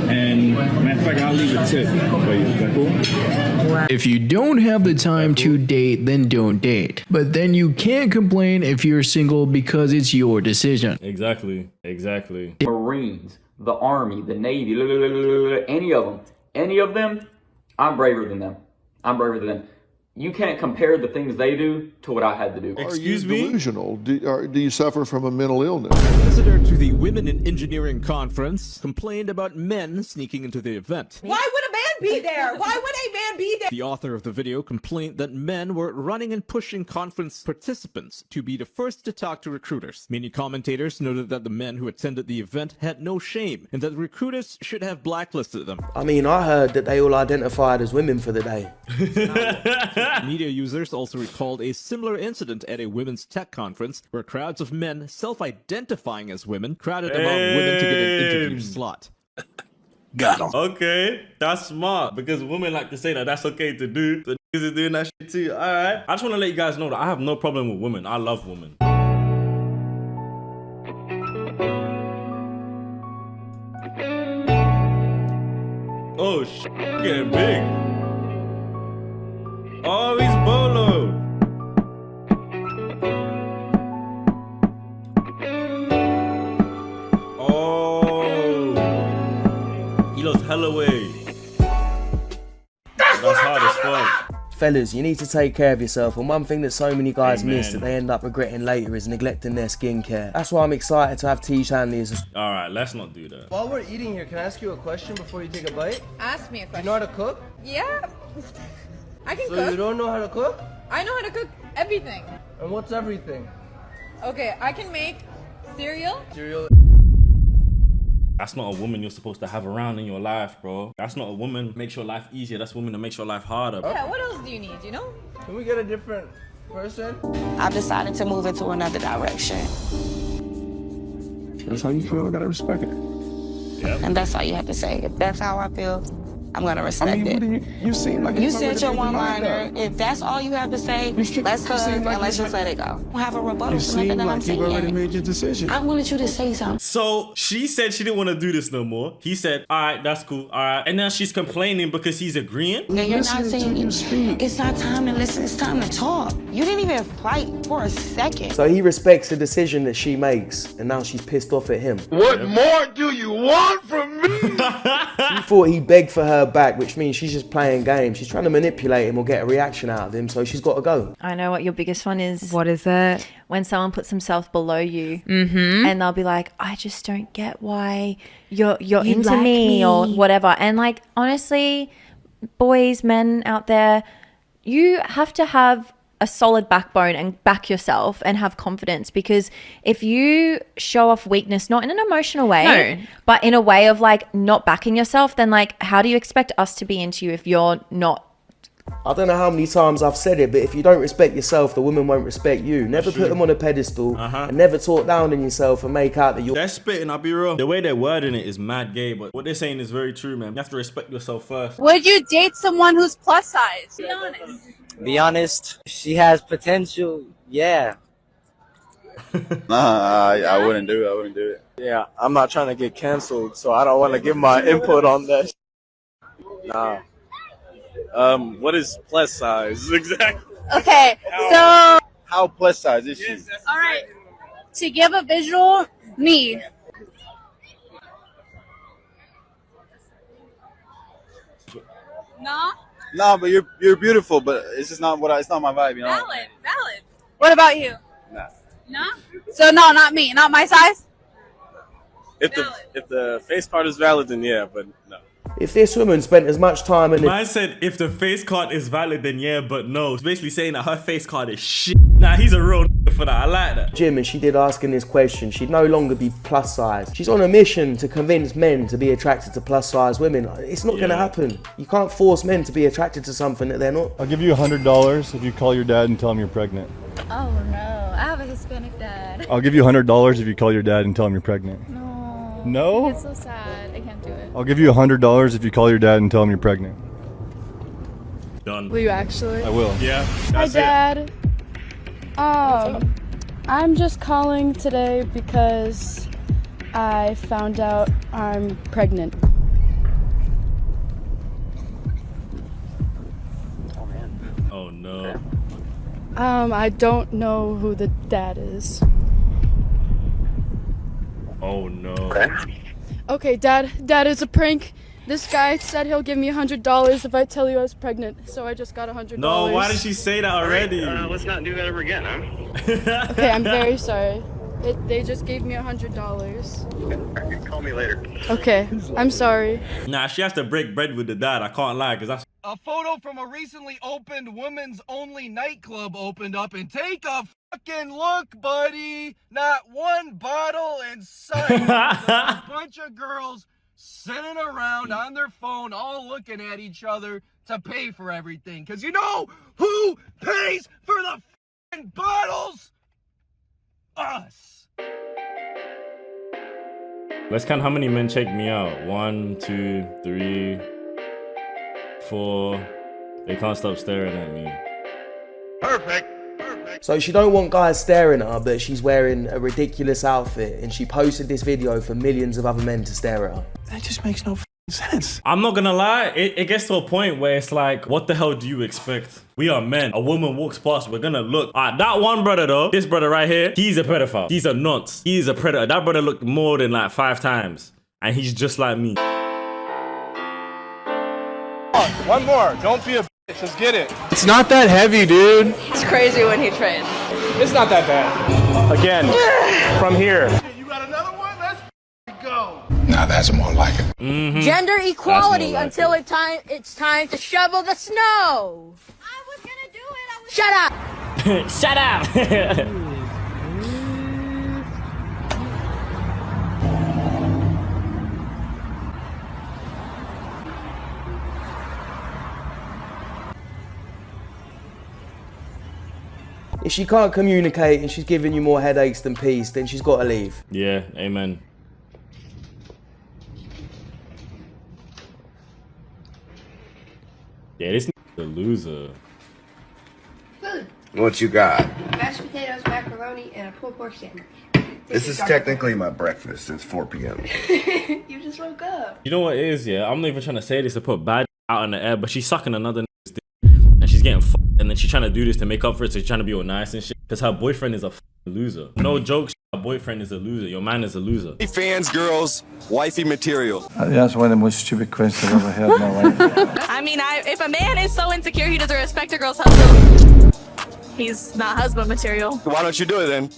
And matter of fact, I'll leave a tip for you. Is that cool? If you don't have the time to date, then don't date. But then you can't complain if you're single because it's your decision. Exactly. Exactly. Marines, the Army, the Navy, any of them, I'm braver than them. I'm braver than them. You can't compare the things they do to what I had to do. Excuse me? Delusional? Do you suffer from a mental illness? A visitor to the Women in Engineering Conference complained about men sneaking into the event. Why would a man be there? Why would a man be there? The author of the video complained that men were running and pushing conference participants to be the first to talk to recruiters. Many commentators noted that the men who attended the event had no shame and that recruiters should have blacklisted them. I mean, I heard that they all identified as women for the day. Media users also recalled a similar incident at a women's tech conference where crowds of men self-identifying as women crowded among women to get an interview slot. Got him. Okay, that's smart because women like to say that that's okay to do. So niggas is doing that shit too. All right. I just want to let you guys know that I have no problem with women. I love women. Oh shit, getting big. Oh, he's bolo. He lost hella weight. That's hard as fuck. Fellas, you need to take care of yourself, and one thing that so many guys miss that they end up regretting later is neglecting their skincare. That's why I'm excited to have Tish handy as a... Alright, let's not do that. While we're eating here, can I ask you a question before you take a bite? Ask me a question. You know how to cook? Yeah. I can So cook. you don't know how to cook? I know how to cook everything. And what's everything? Okay, I can make cereal. Cereal. That's not a woman you're supposed to have around in your life, bro. That's not a woman makes your life easier. That's a woman that makes your life harder. Yeah, what else do you need, you know? Can we get a different person? I've decided to move into another direction. That's how you feel, I gotta respect it. Yep. And that's all you have to say. If that's how I feel, I'm gonna respect it. You seem like you said your one-liner. If that's all you have to say, let's hug and let's just let it go. Don't have a rebuttal to nothing that I'm saying. You already made your decision. I wanted you to say something. So she said she didn't want to do this no more. He said, all right, that's cool. All right. And now she's complaining because he's agreeing. Yeah, you're not saying it's not time to listen. It's time to talk. You didn't even fight for a second. So he respects the decision that she makes, and now she's pissed off at him. What more do you want from me? She thought he begged for her back, which means she's just playing games. She's trying to manipulate him or get a reaction out of him, so she's got to go. I know what your biggest one is. What is it? When someone puts themselves below you and they'll be like, I just don't get why you're into like me or whatever. And like, honestly, boys, men out there, you have to have a solid backbone and back yourself and have confidence, because if you show off weakness, not in an emotional way, but in a way of like not backing yourself, then like, how do you expect us to be into you if you're not? I don't know how many times I've said it, but if you don't respect yourself, the woman won't respect you. Never put them on a pedestal and never talk down on yourself and make out that you're... They're spitting, I'll be real. The way they're wording it is mad gay, but what they're saying is very true, man. You have to respect yourself first. Would you date someone who's plus size? Be honest. Be honest, she has potential, yeah. Nah, I wouldn't do it. I wouldn't do it. Yeah, I'm not trying to get canceled, so I don't want to give my input on that. Nah. What is plus size exactly? Okay, so How plus size is she? all right. To give a visual, me. Nah. Nah, but you're beautiful, but it's just not it's not my vibe, you know. Valid. What about you? Nah. No. So no, not me, not my size. If the face card is valid, then yeah, but no. If this woman spent as much time in Man said, if the face card is valid, then yeah, but no. It's basically saying that her face card is shit. Nah, he's a real for that. I like that. gym and she did asking this question, she'd no longer be plus size. She's on a mission to convince men to be attracted to plus size women. It's not going to happen. You can't force men to be attracted to something that they're not. I'll give you $100 if you call your dad and tell him you're pregnant. Oh no, I have a Hispanic dad. I'll give you $100 if you call your dad and tell him you're pregnant. No. No? It's so sad. I can't do it. I'll give you $100 if you call your dad and tell him you're pregnant. Done. Will you actually? I will. Yeah. Hi, Dad. I'm just calling today because I found out I'm pregnant. Oh no. I don't know who the dad is. Oh no. Okay, Dad, it's a prank. This guy said he'll give me $100 if I tell you I was pregnant, so I just got $100. No, why did she say that already? Let's not do that ever again, huh? Okay, I'm very sorry. They just gave me $100. Call me later. Okay, I'm sorry. Nah, she has to break bread with the dad. I can't lie, because that's... A photo from a recently opened women's only nightclub opened up, and take a fucking look, buddy. Not one bottle in sight. A bunch of girls sitting around on their phone, all looking at each other to pay for everything. Cause you know who pays for the fucking bottles? Us. Let's count how many men check me out. 1, 2, 3, 4. They can't stop staring at me. Perfect. So she don't want guys staring at her, but she's wearing a ridiculous outfit, and she posted this video for millions of other men to stare at her. That just makes no sense. I'm not gonna lie, it gets to a point where it's like, what the hell do you expect? We are men. A woman walks past, we're gonna look. That one brother though, this brother right here, he's a pedophile. He's a nonce. He's a predator. That brother looked more than like 5 times. And he's just like me. One more. Don't be a bitch. Let's get it. It's not that heavy, dude. It's crazy when he trains. It's not that bad. Again, from here. You got another one? Let's go. Now that's more like it. Gender equality until it's time to shovel the snow. I was gonna do it. Shut up. Shut up. If she can't communicate and she's giving you more headaches than peace, then she's got to leave. Yeah, amen. Yeah, this a loser. Food. What you got? Mashed potatoes, macaroni, and a pulled pork sandwich. This is technically my breakfast. It's 4 p.m. You just woke up. You know what it is, yeah? I'm not even trying to say this to put bad out in the air, but she's sucking another nigga's dick. And she's getting fucked. And then she's trying to do this to make up for it, so she's trying to be all nice and shit. Because her boyfriend is a loser. No joke, her boyfriend is a loser. Your man is a loser. Hey fans, girls, wifey material. That's one of the most stupid questions I've ever had in my life. I mean, if a man is so insecure he doesn't respect a girl's husband, he's not husband material. Why don't you do it then?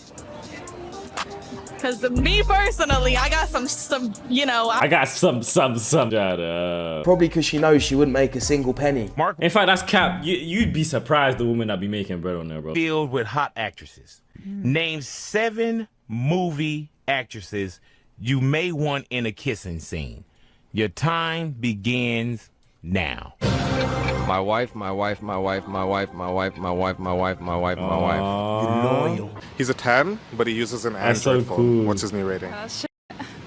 Because me personally, I got some, you know. I got some. Shut up. Probably because she knows she wouldn't make a single penny. In fact, that's cap. You'd be surprised the woman that be making bread on there, bro. Filled with hot actresses. Name 7 movie actresses you may want in a kissing scene. Your time begins now. My wife, my wife, my wife, my wife, my wife, my wife, my wife, my wife, my wife. Loyal. He's a 10, but he uses an That's Android so phone. cool. What's his new rating?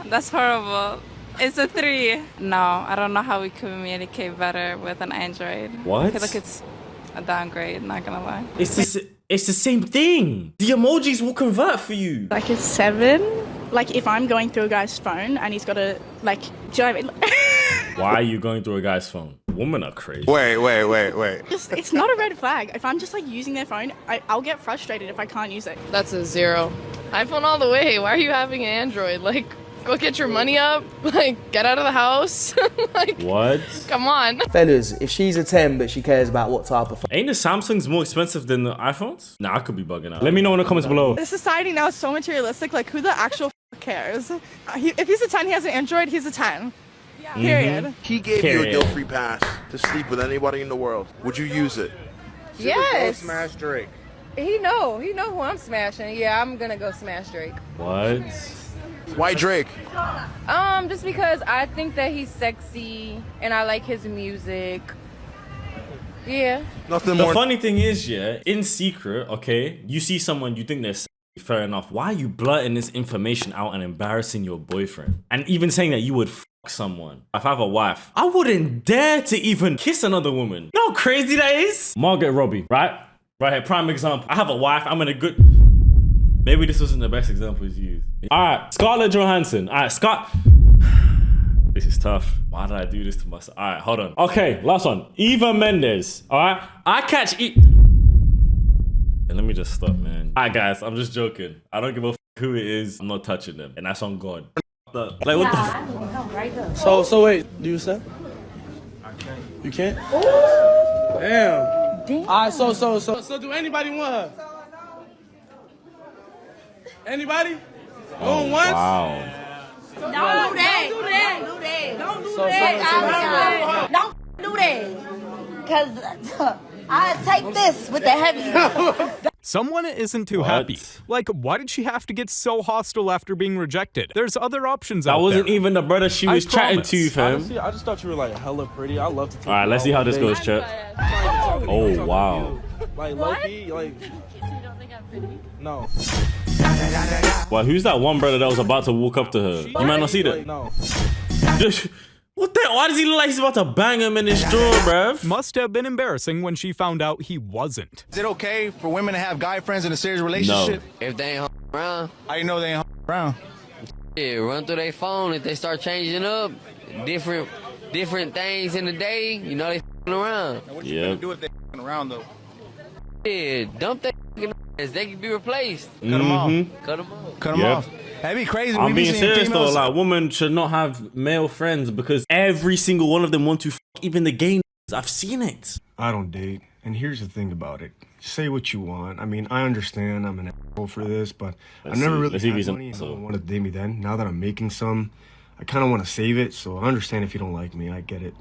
That's horrible. It's a 3. No, I don't know how we communicate better with an Android. What? I feel like it's a downgrade, not gonna lie. It's the same thing. The emojis will convert for you. Like a 7. Like if I'm going through a guy's phone and he's got a like, do you know what I mean? Why are you going through a guy's phone? Women are crazy. Wait. It's not a red flag. If I'm just like using their phone, I'll get frustrated if I can't use it. That's a 0. iPhone all the way. Why are you having an Android? Like, go get your money up. Like, get out of the house. Like, what? Come on. Fellas, if she's a 10 but she cares about what type of phone. Ain't the Samsungs more expensive than the iPhones? Nah, I could be bugging out. Let me know in the comments below. The society now is so materialistic. Like, who the actual cares? If he's a 10, he has an Android. He's a 10. Yeah. Period. He gave you a guilt-free pass to sleep with anybody in the world. Would you use it? Yes. Go smash Drake. He know who I'm smashing. Yeah, I'm gonna go smash Drake. What? Why Drake? Just because I think that he's sexy and I like his music. Yeah. Nothing The more. funny thing is, yeah, in secret, okay, you see someone you think they're sexy, fair enough. Why are you blurting this information out and embarrassing your boyfriend? And even saying that you would fuck someone. If I have a wife, I wouldn't dare to even kiss another woman. You know how crazy that is? Margaret Robbie, right? Right here, prime example. I have a wife, I'm in a good... Maybe this wasn't the best example to use. Alright, Scarlett Johansson. Alright, This is tough. Why did I do this to myself? Alright, hold on. Okay, last one. Eva Mendes. Alright, I catch And let me just stop, man. Alright, guys, I'm just joking. I don't give a who it is. I'm not touching them. And that's on God. Like, what the f? So wait, do you say? I can't. You can't? Damn. Alright, so do anybody want her? Anybody? Oh, Going once? wow. Don't do that. Don't do that. Don't do that. Don't do that. Cause I take this with the heavy. Someone isn't too happy. Like, why did she have to get so hostile after being rejected? There's other options out there. That wasn't even the brother she was chatting to, fam. Honestly, I just thought you were like hella pretty. I love to take Alright, let's see how this goes, chat. Oh, wow. Like, Loki, like. You don't think I'm pretty? No. Well, who's that one brother that was about to walk up to her? You might not see that. No. What the? Why does he look like he's about to bang him in his jaw, bruv? Must have been embarrassing when she found out he wasn't. Is it okay for women to have guy friends in a serious relationship? No. If they ain't around. How you know they ain't around? Yeah, run through their phone. If they start changing up, different things in the day, you know they around. Now, what you gonna do if they around though? Yeah, dump that ass. They can be replaced. Cut them off. Cut them off. Cut them off. That'd be crazy. I'm being serious though. Like, women should not have male friends because every single one of them want to even the gay. I've seen it. I don't date, and here's the thing about it. Say what you want. I mean, I understand I'm an asshole for this, but I never really had money and no one wanted to date me then. Now that I'm making some, I kind of want to save it, so I understand if you don't like me. I get it.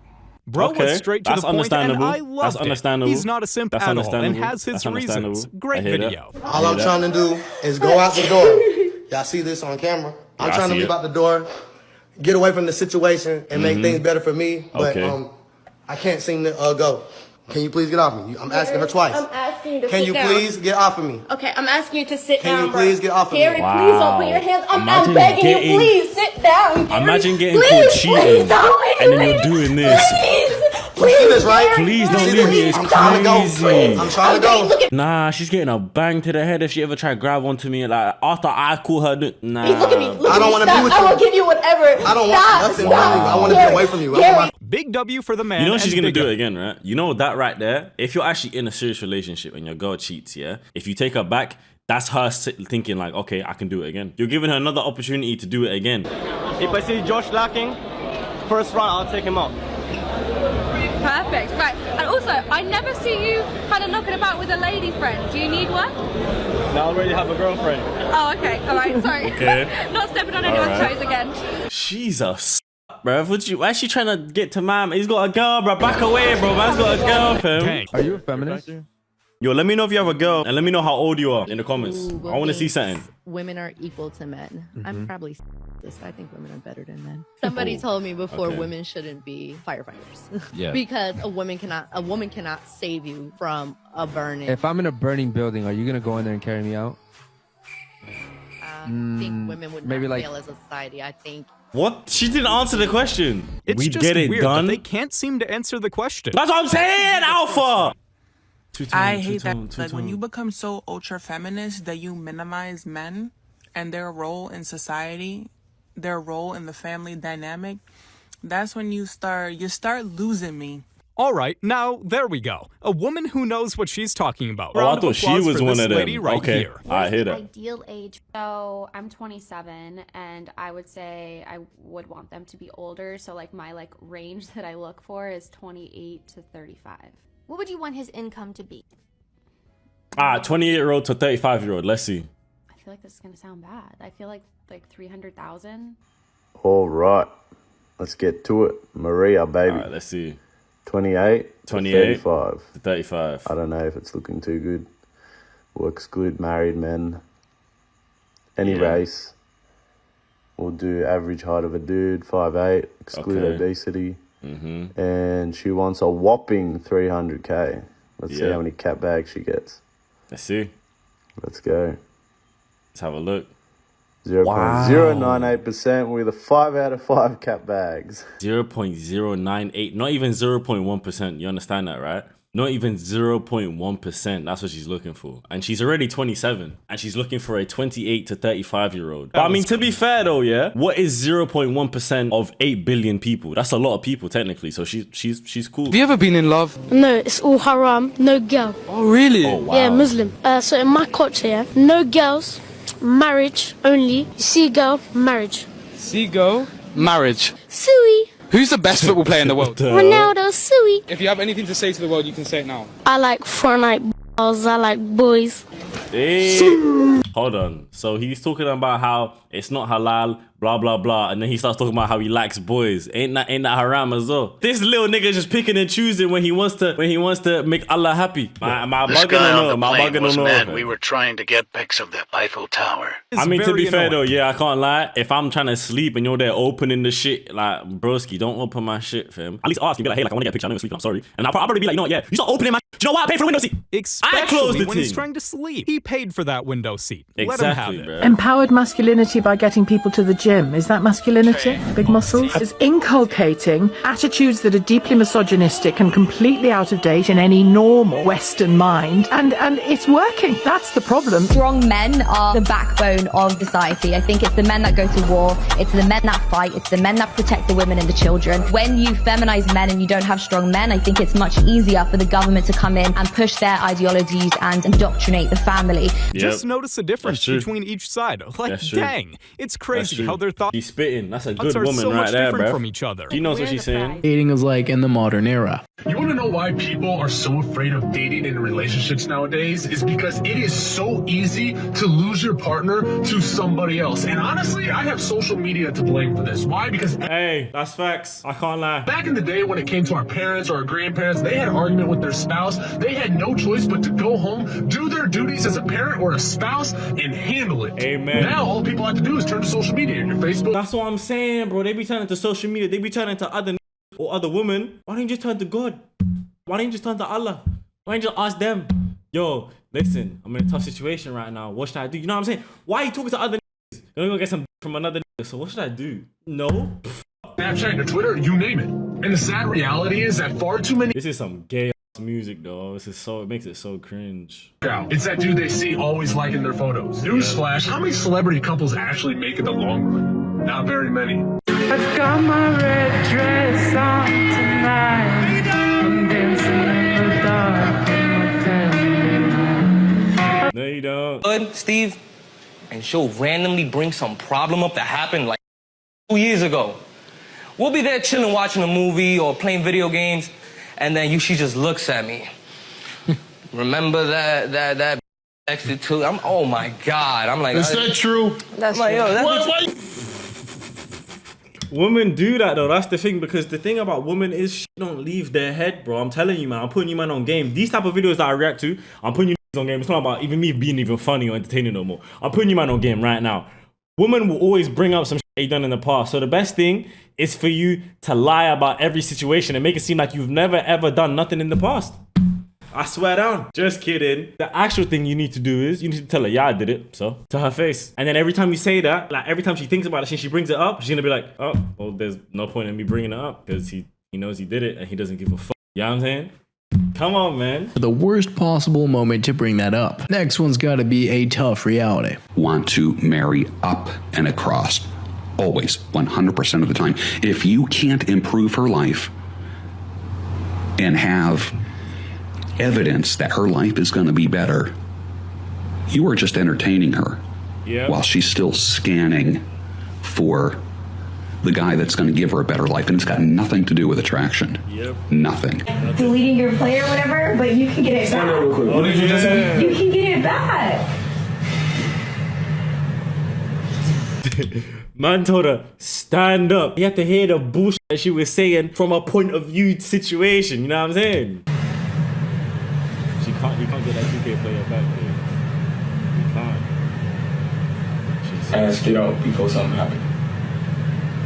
Bro was straight to the point, and I loved it. He's not a simp at all, and has his reasons. Great video. All I'm trying to do is go out the door. Y'all see this on camera? I'm trying to leave out the door, get away from the situation, and make things better for me. But I can't seem to go. Can you please get off me? I'm asking her twice. I'm asking you to Can sit you down. please get off of me? Okay, I'm asking you to sit down. Can you please get off of me? Gary, please don't put your hands. I'm begging getting- you, please sit down. Gary. Imagine getting Please, caught please cheating, don't and then you're doing this. You see this, right? Please don't You see leave me. this? It's I'm trying to go. crazy. I'm trying to go. Nah, she's getting a bang to the head if she ever try to grab onto me. Like after I call her, nah. Look at me. Look I don't want to be with you. I will give you whatever. I don't want nothing from you. I want to get away from you. I want my Big W for the man. You know she's and gonna big do up. it again, right? You know that right there. If you're actually in a serious relationship and your girl cheats, yeah. If you take her back, that's her thinking like, okay, I can do it again. You're giving her another opportunity to do it again. If I see Josh lacking, first round I'll take him out. Perfect, right. And also, I never see you kind of knocking about with a lady friend. Do you need one? No, I already have a girlfriend. Oh, okay. All right, sorry. Okay. Not stepping on anyone's Alright. toes again. She's a bruv. Why is she trying to get to man? He's got a girl, bro. Back away, bro. Man's got a girl, fam. Are you a feminist? Yo, let me know if you have a girl and let me know how old you are in the comments. I want to see something. Women are equal to men. I'm Mhm. probably this. I think women are better than men. Somebody told me before Okay. women shouldn't be firefighters. Yeah. Because a woman cannot save you from a burning. If I'm in a burning building, are you gonna go in there and carry me out? I think women would maybe not like- fail as a society. I think What? She didn't answer the question. It's We just get it weird done. that they can't seem to answer the question. That's what I'm saying, Alpha. I hate that. Like when you become so ultra feminist that you minimize men and their role in society, their role in the family dynamic, that's when you start losing me. All right, now there we go. A woman who knows what she's talking about. Oh, I Round of thought she applause was for one this of them. lady right Okay. here. I hear that. Ideal age. So I'm 27 and I would say I would want them to be older. So like my range that I look for is 28 to 35. What would you want his income to be? 28-year-old to 35-year-old. Let's see. I feel like this is gonna sound bad. I feel like 300,000. All right, let's get to it. Maria, baby. All right, let's see. 28 28 to 35. to 35. I don't know if it's looking too good. We'll exclude married men. Any Yeah. race. We'll do average height of a dude, 5'8", exclude Okay. obesity. Mm-hmm. And she wants a whopping 300K. Let's see Yeah. how many cat bags she gets. Let's see. Let's go. Let's have a look. 0.098% with a 5 out of 5 cat bags. 0.098, not even 0.1%. You understand that, right? Not even 0.1%. That's what she's looking for. And she's already 27. And she's looking for a 28 to 35-year-old. But I mean, to be fair though, yeah, what is 0.1% of 8 billion people? That's a lot of people, technically. So she's cool. Have you ever been in love? No, it's all haram. No girl. Oh, really? Oh, wow. Yeah, Muslim. So in my culture, yeah, no girls, marriage only. You see a girl, marriage. See, go. Marriage. Sui. Who's the best football player in the world? Ronaldo, Sui. If you have anything to say to the world, you can say it now. I like Fortnite balls. I like boys. Hey. Hold on. So he's talking about how it's not halal, blah blah blah, and then he starts talking about how he likes boys. Ain't that haram as well? This little nigga just picking and choosing when he wants to make Allah happy. Am I This bugging guy or on no? the Am I plane bugging was or mad no? we were trying to get pics of the Eiffel Tower. I mean, to be fair though, yeah, I can't lie. If I'm trying to sleep and you're there opening the shit, like, broski, don't open my shit, fam. At least ask me, be like, hey, like, I want to get a picture. I know you're sleeping. I'm sorry. And I'll probably be like, you know what, yeah, you start opening my. Do you know what? I paid for a window seat. I closed Especially the when he's thing. trying to sleep. He paid for that window seat. Let him Exactly, have it. bro. Empowered masculinity by getting people to the gym. Is that masculinity? Big muscles? It's inculcating attitudes that are deeply misogynistic and completely out of date in any normal Western mind. And it's working. That's the problem. Strong men are the backbone of society. I think it's the men that go to war. It's the men that fight. It's the men that protect the women and the children. When you feminize men and you don't have strong men, I think it's much easier for the government to come in and push their ideologies and indoctrinate the family. Just notice the difference between each side. Like, dang, it's crazy how their thoughts She's spitting. That's a good are woman so right much there, different bro. from each other. She knows what she's saying. Dating is like in the modern era. You want to know why people are so afraid of dating in relationships nowadays? Is because it is so easy to lose your partner to somebody else. And honestly, I have social media to blame for this. Why? Because hey, that's facts. I can't lie. Back in the day when it came to our parents or our grandparents, they had an argument with their spouse. They had no choice but to go home, do their duties as a parent or a spouse, and handle it. Amen. Now all people have to do is turn to social media and your Facebook. That's what I'm saying, bro. They be turning to social media. They be turning to other or other women. Why don't you just turn to God? Why don't you just turn to Allah? Why don't you just ask them? Yo, listen, I'm in a tough situation right now. What should I do? You know what I'm saying? Why are you talking to other niggas? You're gonna go get some from another nigga. So what should I do? No. Snapchat or Twitter, you name it. And the sad reality is that far too many. This is some gay ass music, though. This is so. It makes it so cringe. It's that dude they see always liking their photos. Newsflash, how many celebrity couples actually make it the long run? Not very many. I've got my red dress on tonight. I'm dancing in the dark with my pen. No, you don't. Good, Steve, and she'll randomly bring some problem up that happened like 2 years ago. We'll be there chilling, watching a movie or playing video games, and then she just looks at me. Remember that texted too? Oh my God! I'm like, Is that true? That's like, yo, that's Women do that though. That's the thing, because the thing about women is shit don't leave their head, bro. I'm telling you, man. I'm putting you man on game. These type of videos that I react to, I'm putting you on game. It's not about even me being even funny or entertaining no more. I'm putting you man on game right now. Women will always bring up some shit they done in the past. So the best thing is for you to lie about every situation and make it seem like you've never ever done nothing in the past. I swear down. Just kidding. The actual thing you need to do is you need to tell her, yeah, I did it. So to her face. And then every time you say that, like every time she thinks about it, she brings it up, she's gonna be like, oh, well, there's no point in me bringing it up because he knows he did it and he doesn't give a fuck. You know what I'm saying? Come on, man. The worst possible moment to bring that up. Next one's got to be a tough reality. Want to marry up and across. Always, 100% of the time. If you can't improve her life and have evidence that her life is going to be better, you are just entertaining her while she's still scanning for the guy that's going to give her a better life. And it's got nothing to do with attraction. Nothing. Deleting your play or whatever, but you can get it back. What did you just say? You can get it back. Man told her, stand up. You have to hear the bullshit that she was saying from a point of view situation. You know what I'm saying? You can't get that 2K player back, dude. You can't. Ask it out before something happens.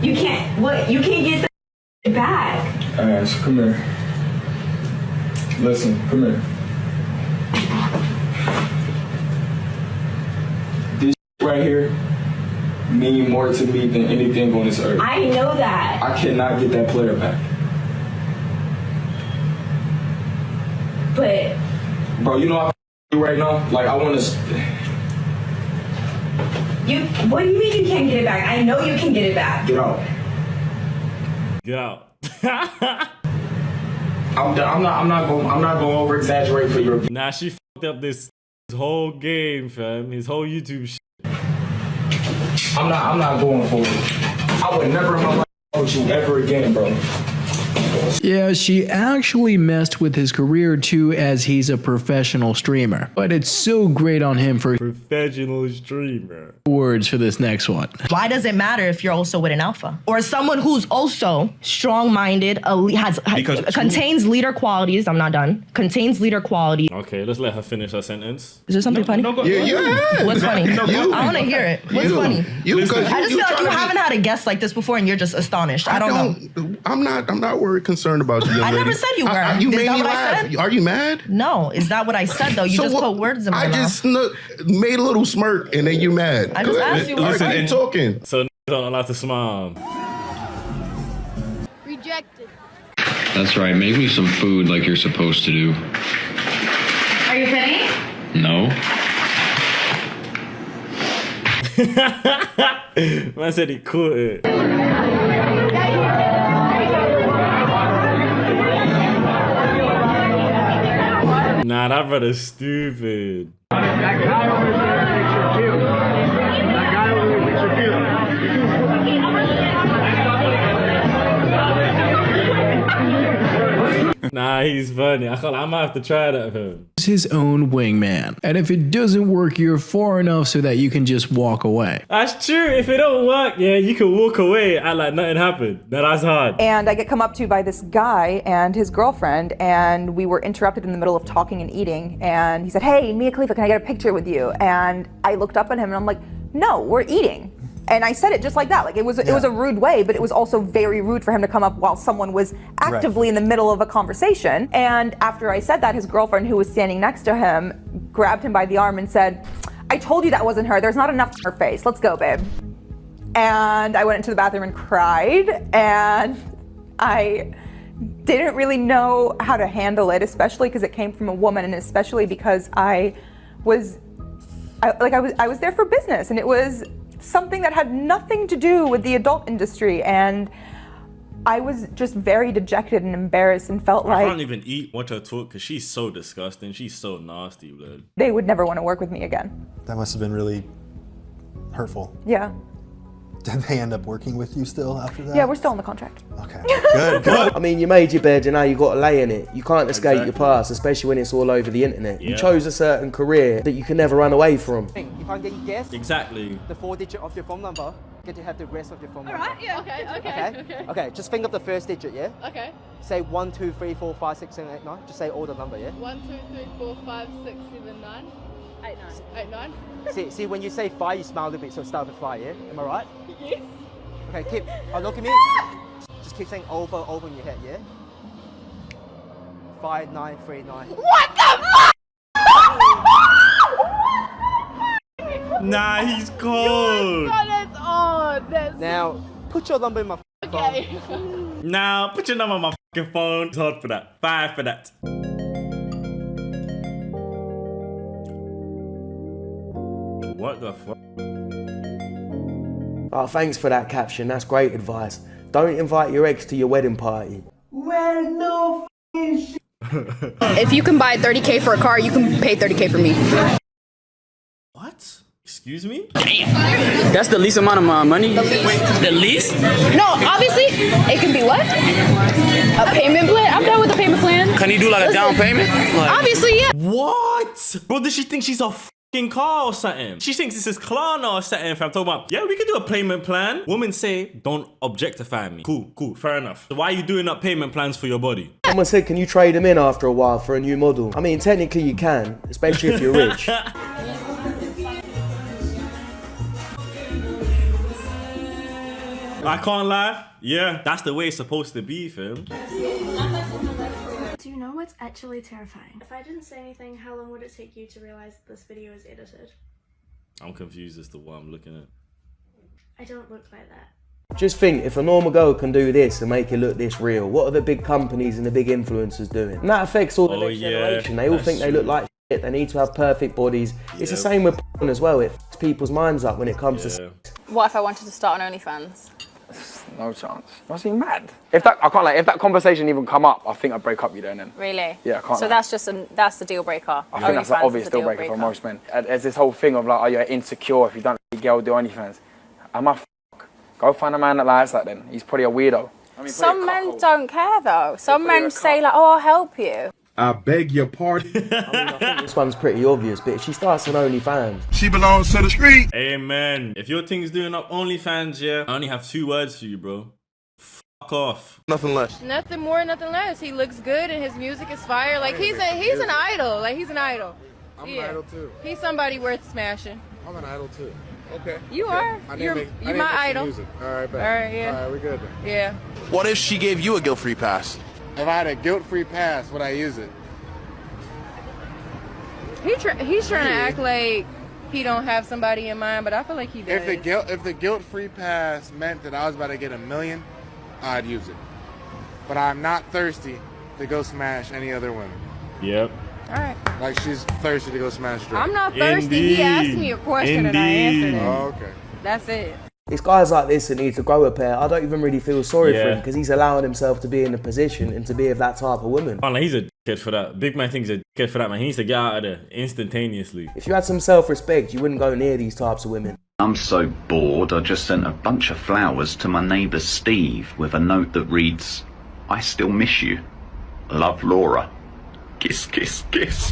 You can't. What? You can't get the back. Ash, come here. Listen, come here. This right here mean more to me than anything on this earth. I know that. I cannot get that player back. But bro, you know how I right now? Like, I want to. What do you mean you can't get it back? I know you can get it back. Get out. Get out. I'm not going to over exaggerate for your. Nah, she fucked up this whole game, fam. His whole YouTube shit. I'm not going for it. I would never in my life with you ever again, bro. Yeah, she actually messed with his career too, as he's a professional streamer. But it's so great on him for professional streamer. Words for this next one. Why does it matter if you're also with an alpha? Or someone who's also strong-minded, contains leader qualities. I'm not done. Contains leader qualities. Okay, let's let her finish her sentence. Is there something funny? What's funny? I want to hear it. What's funny? I just feel like you haven't had a guest like this before and you're just astonished. I don't know. I'm not worried, concerned about you, young lady. I never said you were. You Is made that me what I laugh. said? Are you mad? No, is that what I said though? You just put words in my mouth. I just made a little smirk and then you mad. I just asked you what are you talking? So don't allow to smile. Rejected. That's right. Make me some food like you're supposed to do. Are you kidding? No. Man said he caught it. Nah, that brother's stupid. Nah, he's funny. I might have to try that of him. His own wingman. And if it doesn't work, you're far enough so that you can just walk away. That's true. If it don't work, yeah, you can walk away and like nothing happened. That's hard. And I get come up to by this guy and his girlfriend, and we were interrupted in the middle of talking and eating, and he said, "Hey, Mia Khalifa, can I get a picture with you?" And I looked up at him and I'm like, "No, we're eating." And I said it just like that. Like it was a rude way, but it was also very rude for him to come up while someone was actively in the middle of a conversation. And after I said that, his girlfriend, who was standing next to him, grabbed him by the arm and said, "I told you that wasn't her. There's not enough in her face. Let's go, babe." And I went into the bathroom and cried, and I didn't really know how to handle it, especially because it came from a woman, and especially because I was there for business, and it was something that had nothing to do with the adult industry, and I was just very dejected and embarrassed and felt like I can't even watch her talk because she's so disgusting. She's so nasty, blood. They would never want to work with me again. That must have been really hurtful. Yeah. Did they end up working with you still after that? Yeah, we're still on the contract. Okay, good. I mean, you made your bed, and now you've got to lay in it. You can't escape your past, especially when it's all over the internet. Yeah. You chose a certain career that you can never run away from. If I'm getting guessed, exactly the 4 digit of your phone number, get to have the rest of your phone number. Alright, yeah, okay. Okay, just think of the first digit, yeah? Okay. Say 1, 2, 3, 4, 5, 6, 7, 8, 9. Just say all the number, yeah? 1, 2, 3, 4, 5, 6, 7, 9. 8, 9. 8, 9. See, when you say 5, you smile a little bit, so start with 5, yeah? Am I right? Yes. Okay, look at me. Just keep saying over in your head, yeah? 5, 9, 3, 9. What the fuck? Nah, he's cold. That's odd. Now, put your number in my phone. Now, put your number on my fucking phone. It's hard for that. 5 for that. What the fuck? Oh, thanks for that caption. That's great advice. Don't invite your ex to your wedding party. Well, no f***ing shit. If you can buy 30K for a car, you can pay 30K for me. What? Excuse me? Damn. That's the least amount of my money? The least? No, obviously, it can be what? A payment plan? I'm done with a payment plan. Can you do like a down payment? Like, obviously, yeah. What? Bro, does she think she's a fucking car or something? She thinks this is Klarna or something, fam. Talking about, yeah, we can do a payment plan. Women say, don't objectify me. Cool, fair enough. So why are you doing up payment plans for your body? Someone said, can you trade them in after a while for a new model? I mean, technically you can, especially if you're rich. I can't lie. Yeah, that's the way it's supposed to be, fam. Do you know what's actually terrifying? If I didn't say anything, how long would it take you to realize that this video is edited? I'm confused as to what I'm looking at. I don't look like that. Just think, if a normal girl can do this and make it look this real, what are the big companies and the big influencers doing? And that affects all the next generation. They all think they look like shit, they need to have perfect bodies. It's the same with porn as well. It fucks people's minds up when it comes to sex. What if I wanted to start on OnlyFans? No chance. Must be mad. If that if that conversation even come up, I think I'd break up you there and then. Really? Yeah, I can't. So that's the deal breaker. I think that's an obvious deal breaker for most men. There's this whole thing of like, oh, you're insecure if you don't let a girl do OnlyFans. Am I f***? Go find a man that likes that then. He's probably a weirdo. Some men don't care though. Some men say like, "Oh, I'll help you." I beg your pardon. I think this one's pretty obvious, but if she starts on OnlyFans, she belongs to the street. Amen. If your thing's doing up OnlyFans, yeah, I only have 2 words for you, bro. Fuck off. Nothing less. Nothing more, nothing less. He looks good and his music is fire. Like he's an idol. Like he's an idol. I'm an idol too. He's somebody worth smashing. I'm an idol too. Okay. You are. You're my idol. All right, bet. All right, yeah. All right, we're good then. Yeah. What if she gave you a guilt-free pass? If I had a guilt-free pass, would I use it? He's trying to act like he don't have somebody in mind, but I feel like he does. If the guilt-free pass meant that I was about to get $1 million, I'd use it. But I'm not thirsty to go smash any other women. Yep. All right. Like she's thirsty to go smash Drake. I'm not thirsty. He asked me a question and I answered it. Oh, okay. That's it. it's guys like this that need to grow a pair. I don't even really feel sorry for Yeah. him because he's allowing himself to be in a position and to be of that type of woman. Oh, like, he's a kid for that. Big man thinks he's a kid for that, man. He needs to get out of there instantaneously. If you had some self-respect, you wouldn't go near these types of women. I'm so bored, I just sent a bunch of flowers to my neighbour Steve with a note that reads, "I still miss you. Love, Laura. Kiss, kiss, kiss."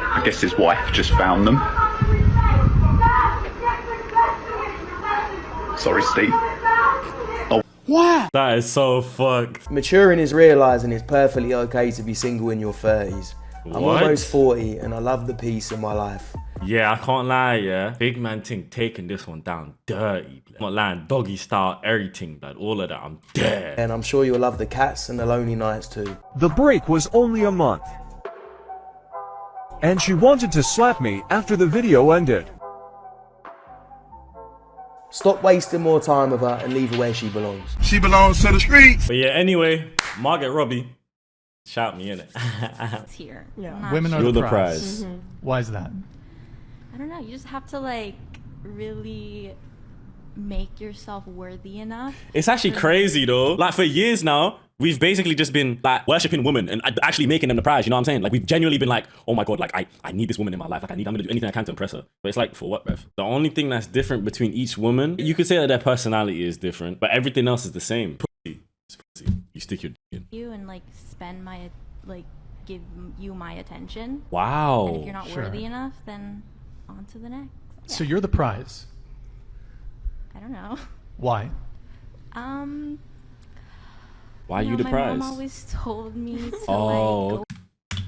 I guess his wife just found them. Sorry, Steve. Oh. Wow. That is so fucked. Maturing is realising it's perfectly okay to be single in your 30s. I'm What? almost 40 and I love the peace in my life. Yeah, I can't lie, yeah. Big man thing taking this one down dirty. I'm not lying, doggy style, everything, like all of that, I'm dead. And I'm sure you'll love the cats and the lonely nights too. The break was only a month. And she wanted to slap me after the video ended. Stop wasting more time with her and leave her where she belongs. She belongs to the streets. But yeah, anyway, Margaret Robbie, shout me in it. It's here. Yeah. Women are You're the the prize. Mhm. Why is that? I don't know. You just have to like really make yourself worthy enough. It's actually crazy though. Like for years now, we've basically just been like worshipping women and actually making them the prize. You know what I'm saying? Like we've genuinely been like, oh my God, like I need this woman in my life. Like I'm gonna do anything I can to impress her. But it's like, for what, bruv? The only thing that's different between each woman, you could say that their personality is different, but everything else is the same. Pussy. It's pussy. You stick your dick in. You and like spend my like give you my attention. Wow. And if you're not Sure. worthy enough, then on to the next. So you're the prize. I don't know. Why? Why you the my prize? mom always told me to Oh. like go.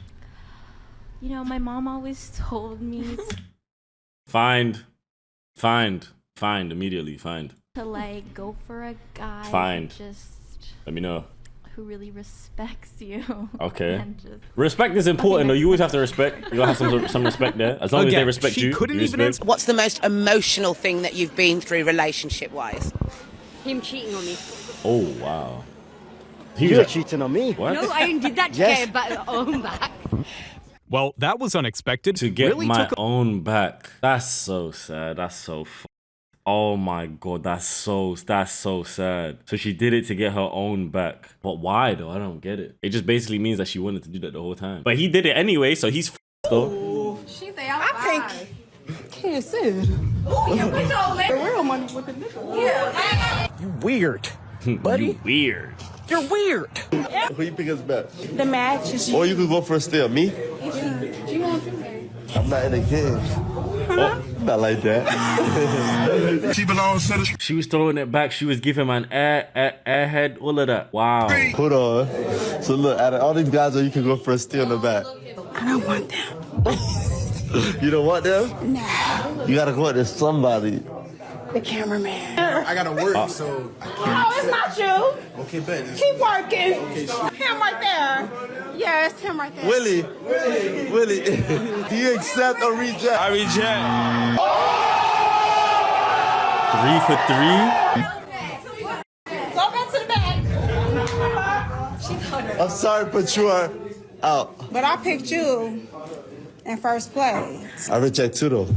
You know, my mom always told me Find immediately, find. to like go for a guy Find. who just Let me know. who really respects you. Okay. And just, Respect is important though. You always have to respect. You gotta have some respect there. As long as they respect you. You respect. What's the most emotional thing that you've been through relationship-wise? Him cheating on me. Oh wow. You're cheating on me. What? No, I did that to Yes. get my own back. Well, that was unexpected. To get Really my took a- own back. That's so sad. That's so oh my God, that's so sad. So she did it to get her own back. But why though? I don't get it. It just basically means that she wanted to do that the whole time. But he did it anyway, so he's though. She say I think. Can't say it. Yeah, we know, man. Real money with the nigga. Yeah. You weird, buddy. You weird. You're weird. Who you think is best? The match is. Or you could go for a steal. Me? You want to? I'm not in the game. Oh, not like that. She belongs to the She was throwing it back. She was giving him an airhead, all of that. Wow. Hold on. So look, out of all these guys, you can go for a steal in the back. I don't want them. You don't want them? No. You gotta go out to somebody. The cameraman. I gotta work, so. No, it's not you. Okay, bet. Keep working. Him right there. Yeah, it's him right there. Willie, do you accept or reject? I reject. 3 for 3. Go back to the back. I'm sorry, but you are out. But I picked you in first place. I reject too, though.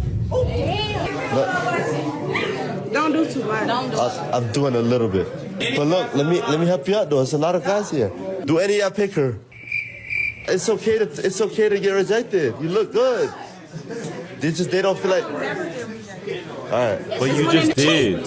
Don't do too much. Don't do I'm doing a little bit. But look, let me help you out though. There's a lot of guys here. Do any of y'all pick her? It's okay to get rejected. You look good. They don't feel like. All right. But you just did.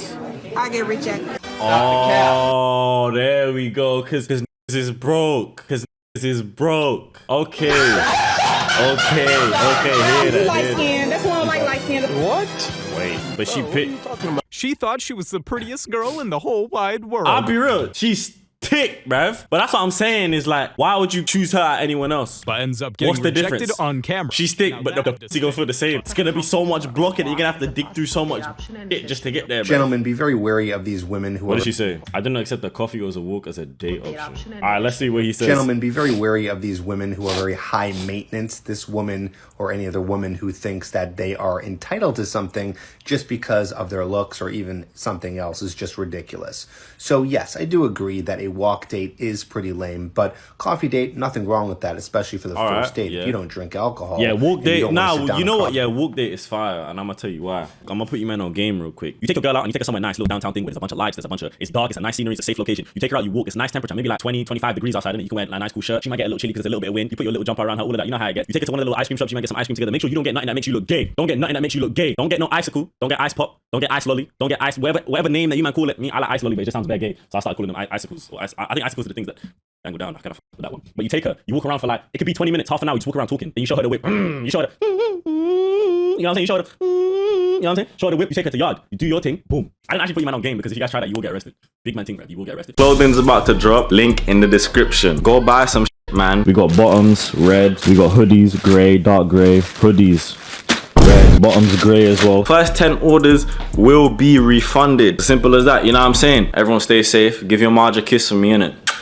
I get rejected. Oh, there we go. Cause niggas is broke. Cause niggas is broke. Okay. Okay. Hear Light that. skin. That's one like light skin. What? Wait, but she picked. She thought she was the prettiest girl in the whole wide world. I'll be real. She's thick, bruv. But that's what I'm saying is like, why would you choose her at anyone else? But ends up getting What's the rejected difference? on camera. She's thick, but the pussy go for the same. It's gonna be so much blocking that you're gonna have to dig through so much shit just to get there, bruv. Gentlemen, be very wary of these women who What are... did she say? I didn't accept the coffee or as a walk as a date option. Alright, let's see what he says. Gentlemen, be very wary of these women who are very high maintenance. This woman or any other woman who thinks that they are entitled to something just because of their looks or even something else is just ridiculous. So yes, I do agree that a walk date is pretty lame, but coffee date, nothing wrong with that, especially for the first date. If you don't drink alcohol. Yeah, walk and you date. don't wanna sit Nah, down you know and what? coffee. Yeah, walk date is fire, and I'm gonna tell you why. I'm gonna put you man on game real quick. You take a girl out and you take her somewhere nice, little downtown thing where there's a bunch of lights, it's dark, it's a nice scenery, it's a safe location. You take her out, you walk, it's nice temperature, maybe like 20, 25 degrees outside, and you can wear a nice cool shirt. She might get a little chilly because there's a little bit of wind. You put your little jumper around her, all of that. You know how it gets. You take her to one of the little ice cream shops, you might get some ice cream together. Make sure you don't get nothing that makes you look gay. Don't get nothing that makes you look gay. Don't get no icicle. Don't get ice pop. Don't get ice lolly. Don't get ice whatever name that you might call it. Me, I like ice lolly, but it just sounds very gay. So I started calling them icicles. Or I think icicles are the things that angle down. I kind of with that one. But you take her, you walk around for like, it could be 20 minutes, half an hour. You just walk around talking. Then you show her the whip. You show her the, you know what I'm saying? You show her the, you know what I'm saying? Show her the whip. You take her to yard. You do your thing. Boom. I didn't actually put you man on game because if you guys try that, you will get arrested. Big man thing, bro. You will get arrested. Clothing's about to drop. Link in the description. Go buy some shit, man. We got bottoms, red. We got hoodies, grey, dark grey. Hoodies, red. Bottoms, grey as well. First 10 orders will be refunded. Simple as that. You know what I'm saying? Everyone stay safe. Give your Marge a kiss from me, innit?